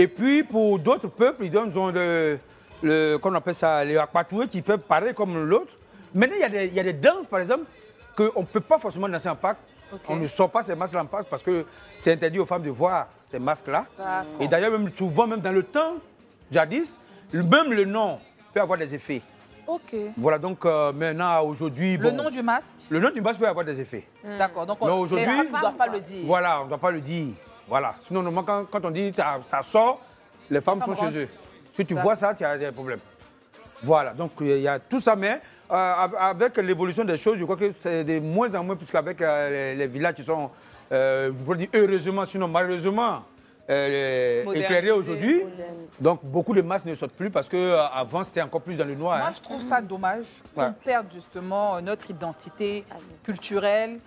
Et puis, pour d'autres peuples, ils ont qu'on appelle ça, les akpatoué, qui fait pareil comme l'autre. Maintenant, il y a des danses, par exemple, qu'on ne peut pas forcément danser en Pâques. On ne sort pas ces masques-là en Pâques parce que c'est interdit aux femmes de voir ces masques-là. Et d'ailleurs, même souvent, même dans le temps, jadis, même le nom peut avoir des effets. Ok. Voilà, donc maintenant, aujourd'hui... Le nom du masque? Le nom du masque peut avoir des effets. D'accord, donc les femmes ne doivent pas le dire. Voilà, on ne doit pas le dire. Voilà. Sinon, normalement, quand on dit ça sort, les femmes sont chez eux. Si tu vois ça, tu as des problèmes. Voilà, donc il y a tout ça, mais avec l'évolution des choses, je crois que c'est de moins en moins, puisqu'avec les villages qui sont, je pourrais dire heureusement, sinon malheureusement, éclairés aujourd'hui. Donc beaucoup de masques ne sortent plus parce qu'avant c'était encore plus dans le noir. Moi, je trouve ça dommage qu'on perde justement notre identité culturelle.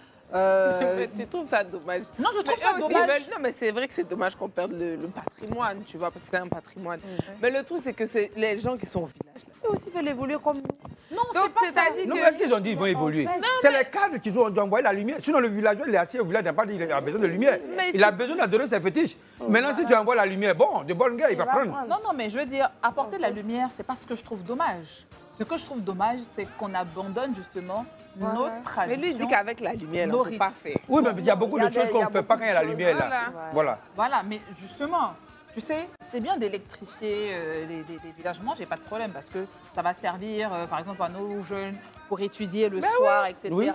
Tu trouves ça dommage? Non, je trouve ça dommage. Non, mais c'est vrai que c'est dommage qu'on perde le patrimoine, tu vois, parce que c'est un patrimoine. Mais le truc, c'est que c'est les gens qui sont au village, là, eux aussi veulent évoluer comme nous. Non, c'est pas ça. Non, mais est-ce qu'ils ont dit qu'ils vont évoluer? C'est les cadres qui ont envoyé la lumière. Sinon, le villageois, il est assis au village, il a besoin de lumière. Il a besoin d'adorer ses fétiches. Maintenant, si tu envoies la lumière, bon, de bonnes gars, il va prendre. Non, non, mais je veux dire, apporter la lumière, c'est pas ce que je trouve dommage. Ce que je trouve dommage, c'est qu'on abandonne justement notre tradition. Mais lui, il dit qu'avec la lumière, on ne peut pas faire. Oui, mais il y a beaucoup de choses qu'on ne fait pas quand il y a la lumière là. Voilà. Voilà, mais justement, tu sais, c'est bien d'électrifier les villages. Moi, j'ai pas de problème parce que ça va servir, par exemple, à nos jeunes pour étudier le soir, etc. Oui.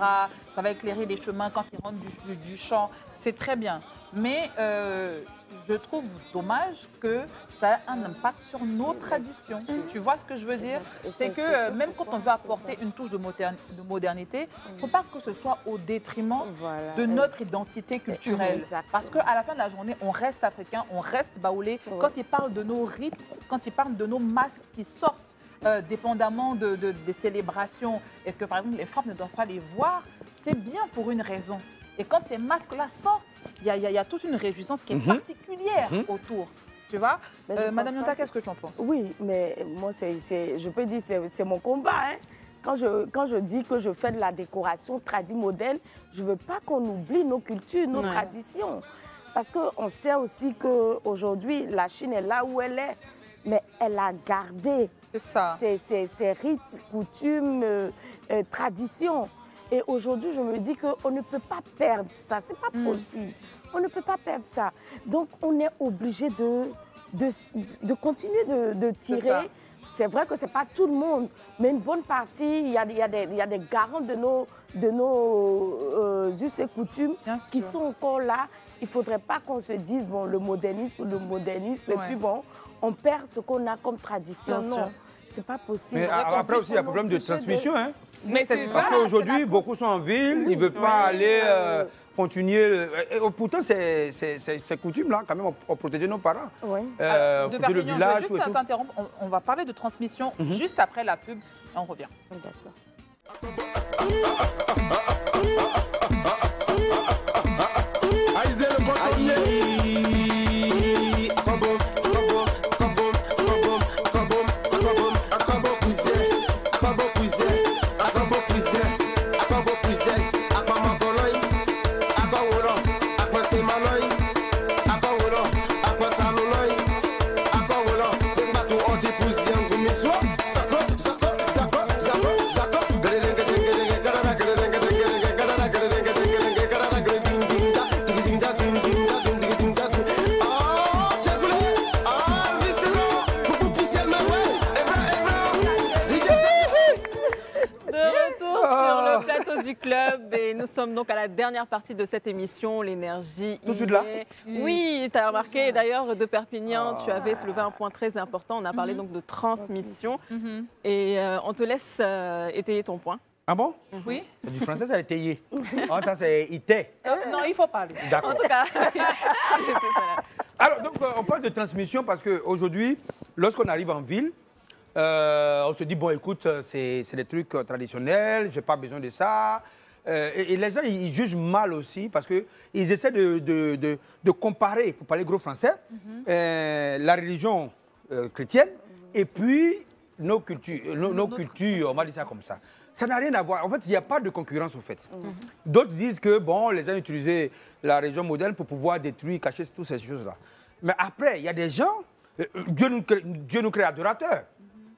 Ça va éclairer les chemins quand ils rentrent du champ. C'est très bien. Mais je trouve dommage que ça a un impact sur nos traditions. Tu vois ce que je veux dire? C'est que même quand on veut apporter une touche de modernité, il ne faut pas que ce soit au détriment de notre identité culturelle. Parce qu'à la fin de la journée, on reste africain, on reste baoulé. Quand ils parlent de nos rites, quand ils parlent de nos masques qui sortent, dépendamment des célébrations, et que par exemple les femmes ne doivent pas les voir, c'est bien pour une raison. Et quand ces masques-là sortent, il y a toute une réjouissance qui est particulière autour. Tu vois? Madame Yonta, qu'est-ce que tu en penses? Oui, mais moi, je peux dire c'est mon combat. Hein. Quand je dis que je fais de la décoration tradie-modèle, je ne veux pas qu'on oublie nos cultures, nos traditions. Parce qu'on sait aussi qu'aujourd'hui, la Chine est là où elle est, mais elle a gardé ses rites, coutumes, traditions. Et aujourd'hui, je me dis qu'on ne peut pas perdre ça. Ce n'est pas possible. On ne peut pas perdre ça. Donc, on est obligé de continuer de tirer. C'est vrai que ce n'est pas tout le monde, mais une bonne partie, il y a des garants de nos us et coutumes qui sont encore là. Il ne faudrait pas qu'on se dise, bon, le modernisme, et puis bon, on perd ce qu'on a comme tradition. Non, ce n'est pas possible. Mais après aussi, il y a un problème de transmission. Hein. Mais parce qu'aujourd'hui, beaucoup sont en ville, ils ne veulent pas aller continuer. Pourtant, ces coutumes-là, quand même, ont protégé nos parents. Oui. De Perpignan, je vais juste t'interrompre. On va parler de transmission juste après la pub. On revient. D'accord. Nous sommes donc à la dernière partie de cette émission, l'énergie. Tout de suite là? Oui, tu as remarqué d'ailleurs de Perpignan, tu avais soulevé un point très important. On a parlé donc de transmission. Et on te laisse étayer ton point. Ah bon? Oui. C'est du français, ça a étayé. En temps, c'est ité. Non, il faut parler. D'accord. En tout cas. Alors, donc, on parle de transmission parce qu'aujourd'hui, lorsqu'on arrive en ville, on se dit, bon, écoute, c'est des trucs traditionnels, je n'ai pas besoin de ça. Et les gens, ils jugent mal aussi parce qu'ils essaient de comparer, pour parler gros français, la religion chrétienne et puis nos cultures, on va dire ça comme ça. Ça n'a rien à voir. En fait, il n'y a pas de concurrence, au fait. D'autres disent que, bon, les gens utilisaient la religion moderne pour pouvoir détruire, cacher toutes ces choses-là. Mais après, il y a des gens, Dieu nous crée adorateurs.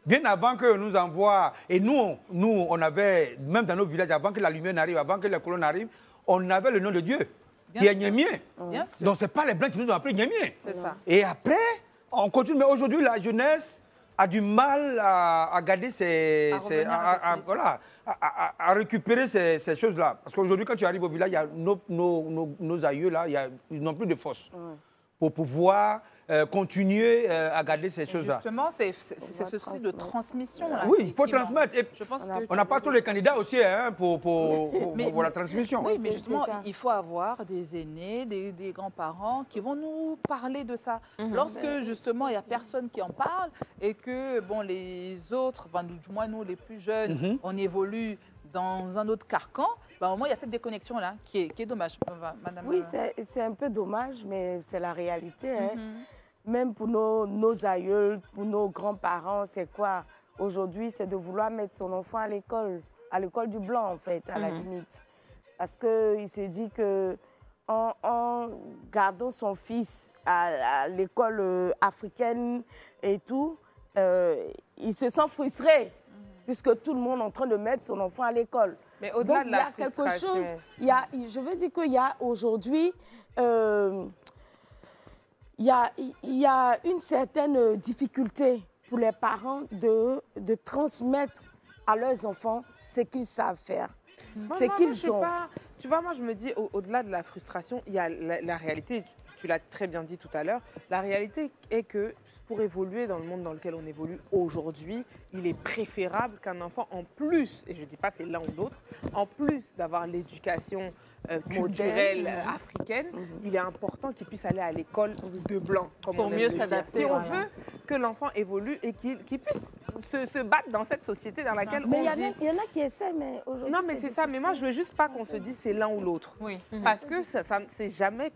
Bien avant que nous envoie, et nous, on avait, même dans nos villages, avant que la lumière n'arrive, avant que les colons n'arrivent, on avait le nom de Dieu, qui est Nyemie. Donc, ce n'est pas les Blancs qui nous ont appelé Nyemie. C'est ça. Et après, on continue. Mais aujourd'hui, la jeunesse a du mal à garder à récupérer ces choses-là. Parce qu'aujourd'hui, quand tu arrives au village, il y a nos aïeux, là, ils n'ont plus de force pour pouvoir continuer à garder ces choses-là. Justement, c'est ce souci de transmission. Là, oui, il faut transmettre. Et je pense on n'a pas tous les candidats aussi pour la transmission. Oui, mais justement, il faut avoir des aînés, des grands-parents qui vont nous parler de ça. Lorsque, justement, il n'y a personne qui en parle et que, bon, les autres, enfin, du moins nous, les plus jeunes, on évolue dans un autre carcan, au moins il y a cette déconnexion-là qui est dommage. Madame... Oui, c'est un peu dommage, mais c'est la réalité. Hein. Même pour nos aïeuls, pour nos grands-parents, c'est quoi? Aujourd'hui, c'est de vouloir mettre son enfant à l'école du blanc, en fait, à la limite. Parce qu'il se dit que en gardant son fils à l'école africaine et tout, il se sent frustré. Puisque tout le monde est en train de mettre son enfant à l'école. Mais au-delà de la frustration... je veux dire qu'il y a aujourd'hui, il y a une certaine difficulté pour les parents de transmettre à leurs enfants ce qu'ils savent faire, ce qu'ils ont. Tu vois, moi je me dis, au-delà de la frustration, il y a la réalité. Tu l'as très bien dit tout à l'heure, la réalité est que pour évoluer dans le monde dans lequel on évolue aujourd'hui, il est préférable qu'un enfant, en plus, et je ne dis pas c'est l'un ou l'autre, en plus d'avoir l'éducation culturelle africaine, il est important qu'il puisse aller à l'école de blanc, comme pour on mieux s'adapter. Si on veut que l'enfant évolue et qu'il puisse se battre dans cette société dans laquelle on vit. Il y en a qui essaient, mais aujourd'hui non, mais c'est ça. Mais moi, je veux juste pas qu'on se dise c'est l'un ou l'autre. Oui. Parce que c'est jamais,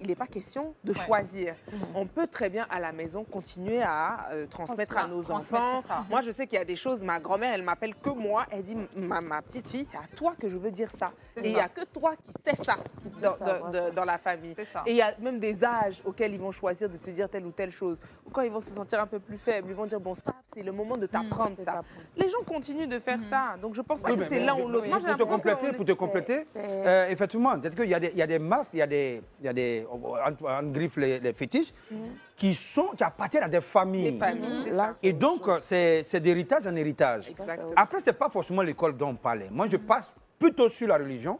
il n'est pas question de choisir. On peut très bien à la maison continuer à transmettre à nos enfants. Moi, je sais qu'il y a des choses. Ma grand-mère, elle m'appelle que moi. Elle dit ma petite fille, c'est à toi que je veux dire ça. Et il n'y a que toi qui sais ça dans la famille. Et il y a même des âges auxquels ils vont choisir de te dire telle ou telle chose. Ou quand ils vont se sentir un peu plus faibles, ils vont dire bon, ça, c'est le moment de t'apprendre ça. Les gens continuent de faire ça. Donc, je pense pas que c'est l'un ou l'autre. Pour te compléter, effectivement, peut-être qu'il y a des masques, il y a des on griffe les fétiches qui appartiennent à des familles. Et donc, c'est d'héritage en héritage. Exactement. Après, ce n'est pas forcément l'école dont on parlait. Moi, je passe plutôt sur la religion.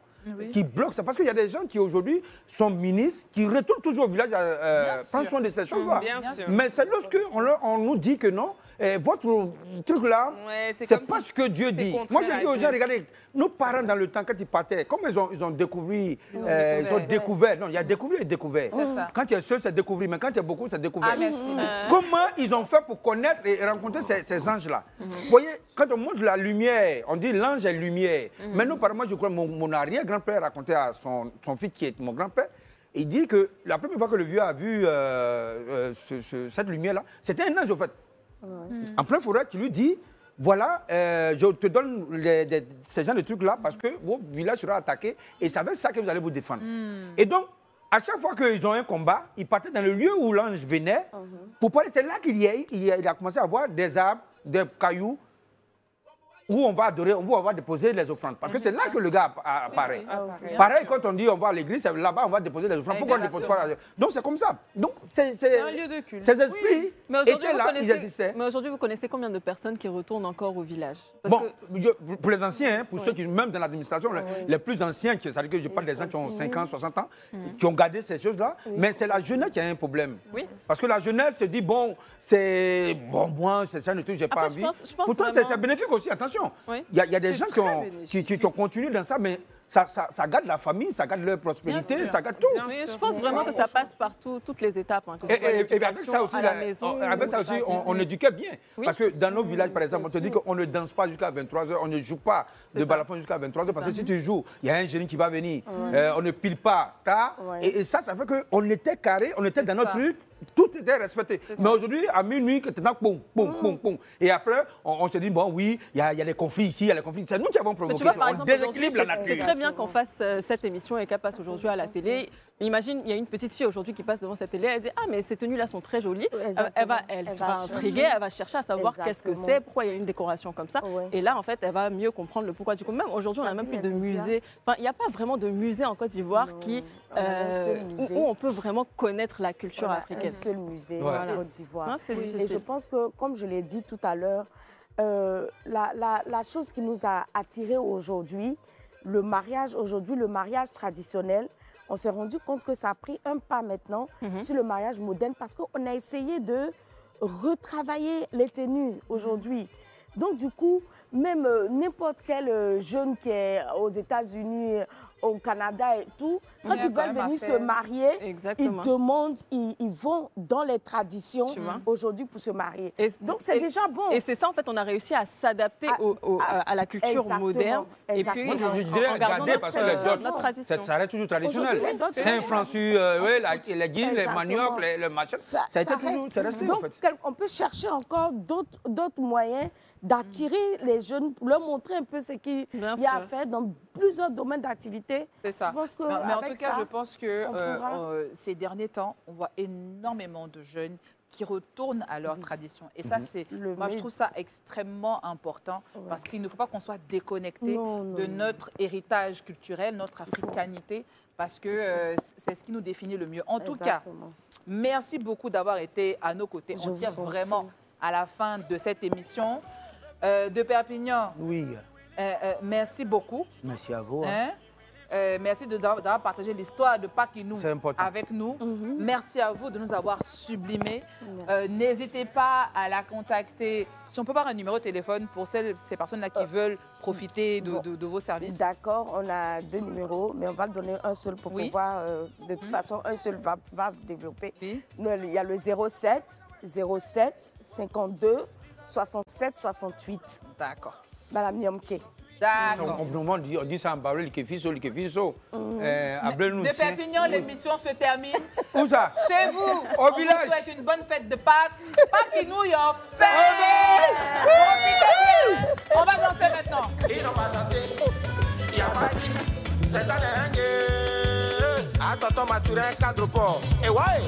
Qui bloque ça. Parce qu'il y a des gens qui aujourd'hui sont ministres, qui retournent toujours au village à prendre soin de ces choses-là. Mais c'est lorsqu'on nous dit que non, votre truc là, c'est pas ce que Dieu dit. Moi, je dis aux gens, regardez, nos parents dans le temps, quand ils partaient, comme ils ont découvert. Non, il y a découvert et découvert. Quand tu es seul, c'est découvrir. Mais quand tu es beaucoup, c'est découvert. Comment ils ont fait pour connaître et rencontrer ces anges-là? Vous voyez, quand on montre la lumière, on dit l'ange est lumière. Mais nous, par moi, je crois, mon arrière-grand-père racontait à son fils qui est mon grand-père, il dit que la première fois que le vieux a vu cette lumière-là, c'était un ange, en fait. En plein forêt, qui lui dit, voilà, je te donne ces genres de trucs-là parce que votre village sera attaqué et c'est avec ça que vous allez vous défendre. Et donc, à chaque fois qu'ils ont un combat, ils partaient dans le lieu où l'ange venait pour parler. C'est là qu'il a commencé à voir des arbres, des cailloux, où on va adorer, on va déposer les offrandes. Parce que c'est là que le gars apparaît. Pareil, quand on dit on va à l'église, là-bas on va déposer les offrandes. Pourquoi on ne dépose pas? Donc c'est comme ça. Donc c'est un lieu de culte. Ces esprits étaient là, ils existaient. Mais aujourd'hui, vous connaissez combien de personnes qui retournent encore au village? Bon, pour les anciens, pour ceux qui, même dans l'administration, les plus anciens, c'est-à-dire que je parle des gens qui ont 50, 60 ans, qui ont gardé ces choses-là, mais c'est la jeunesse qui a un problème. Parce que la jeunesse se dit, bon, c'est bon, moi, c'est ça, j'ai pas envie. Pourtant, c'est bénéfique aussi, attention. Il y a des gens qui ont continué dans ça, mais ça garde la famille, ça garde leur prospérité, ça garde tout. Mais je pense vraiment que ça passe par toutes les étapes. Hein, et avec ça aussi, on éduquait bien. Parce que dans nos villages, par exemple, on te dit qu'on ne danse pas jusqu'à 23h, on ne joue pas de balafon jusqu'à 23h, parce que si tu joues, il y a un génie qui va venir. On ne pile pas tard. Et ça fait qu'on était carré, on était dans notre truc. Tout était respecté. Mais aujourd'hui, à minuit, que tu as boum, boum, boum, boum. Et après, on se dit, bon, oui, il y a des conflits ici, il y a des conflits. C'est nous qui avons provoqué. On déséquilibre la nature. bien qu'on fasse cette émission et qu'elle passe aujourd'hui à la télé. Imagine, il y a une petite fille aujourd'hui qui passe devant cette télé, elle dit « Ah, mais ces tenues-là sont très jolies. » Elle sera intriguée, elle va chercher à savoir qu'est-ce que c'est, pourquoi il y a une décoration comme ça. Et là, en fait, elle va mieux comprendre le pourquoi du coup. Même aujourd'hui, on n'a même plus de musée. Enfin, il n'y a pas vraiment de musée en Côte d'Ivoire où on peut vraiment connaître la culture africaine. Un seul musée en Côte d'Ivoire. Et je pense que, comme je l'ai dit tout à l'heure, la chose qui nous a attirés aujourd'hui, le mariage traditionnel, on s'est rendu compte que ça a pris un pas maintenant sur le mariage moderne parce qu'on a essayé de retravailler les tenues aujourd'hui. Donc du coup, même n'importe quel jeune qui est aux États-Unis, au Canada et tout, quand ils veulent venir se marier, ils demandent, ils vont dans les traditions aujourd'hui pour se marier. Donc c'est déjà bon. Et c'est ça, en fait, on a réussi à s'adapter à la culture moderne. Et puis, moi, je dirais regarder parce que notre tradition, ça reste toujours traditionnel. Saint-François, les jeans, les maniocs, le machin, ça a été toujours resté. Donc, on peut chercher encore d'autres moyens d'attirer les jeunes, pour leur montrer un peu ce qu'il y a à faire dans plusieurs domaines d'activité. C'est ça. Mais en tout cas, je pense que ces derniers temps, on voit énormément de jeunes qui retournent à leur tradition. Et ça, moi, je trouve ça extrêmement important parce qu'il ne faut pas qu'on soit déconnecté de notre héritage culturel, notre africanité, parce que c'est ce qui nous définit le mieux. En tout cas, merci beaucoup d'avoir été à nos côtés. On tire vraiment à la fin de cette émission. De Perpignan. Oui. Merci beaucoup. Merci à vous. Merci d'avoir partagé l'histoire de Pakinou avec nous. Merci à vous de nous avoir sublimés. N'hésitez pas à la contacter. Si on peut avoir un numéro de téléphone pour ces personnes-là qui veulent profiter de vos services. D'accord, on a 2 numéros, mais on va le donner un seul pour pouvoir, de toute façon, un seul va développer. Il y a le 07 52 67 68. D'accord. Madame Nyomke. D'accord. On dit ça en parole, le kefiso. De Perpignan, l'émission se termine. Où ça? Chez vous. Au village. On vous souhaite une bonne fête de Pâques. Pakinou, y'en fait. On va danser maintenant. Ils n'ont pas dansé. Il n'y a pas de vis. C'est dans les hangers. Attends, Mathurin, cadre port. Et ouais.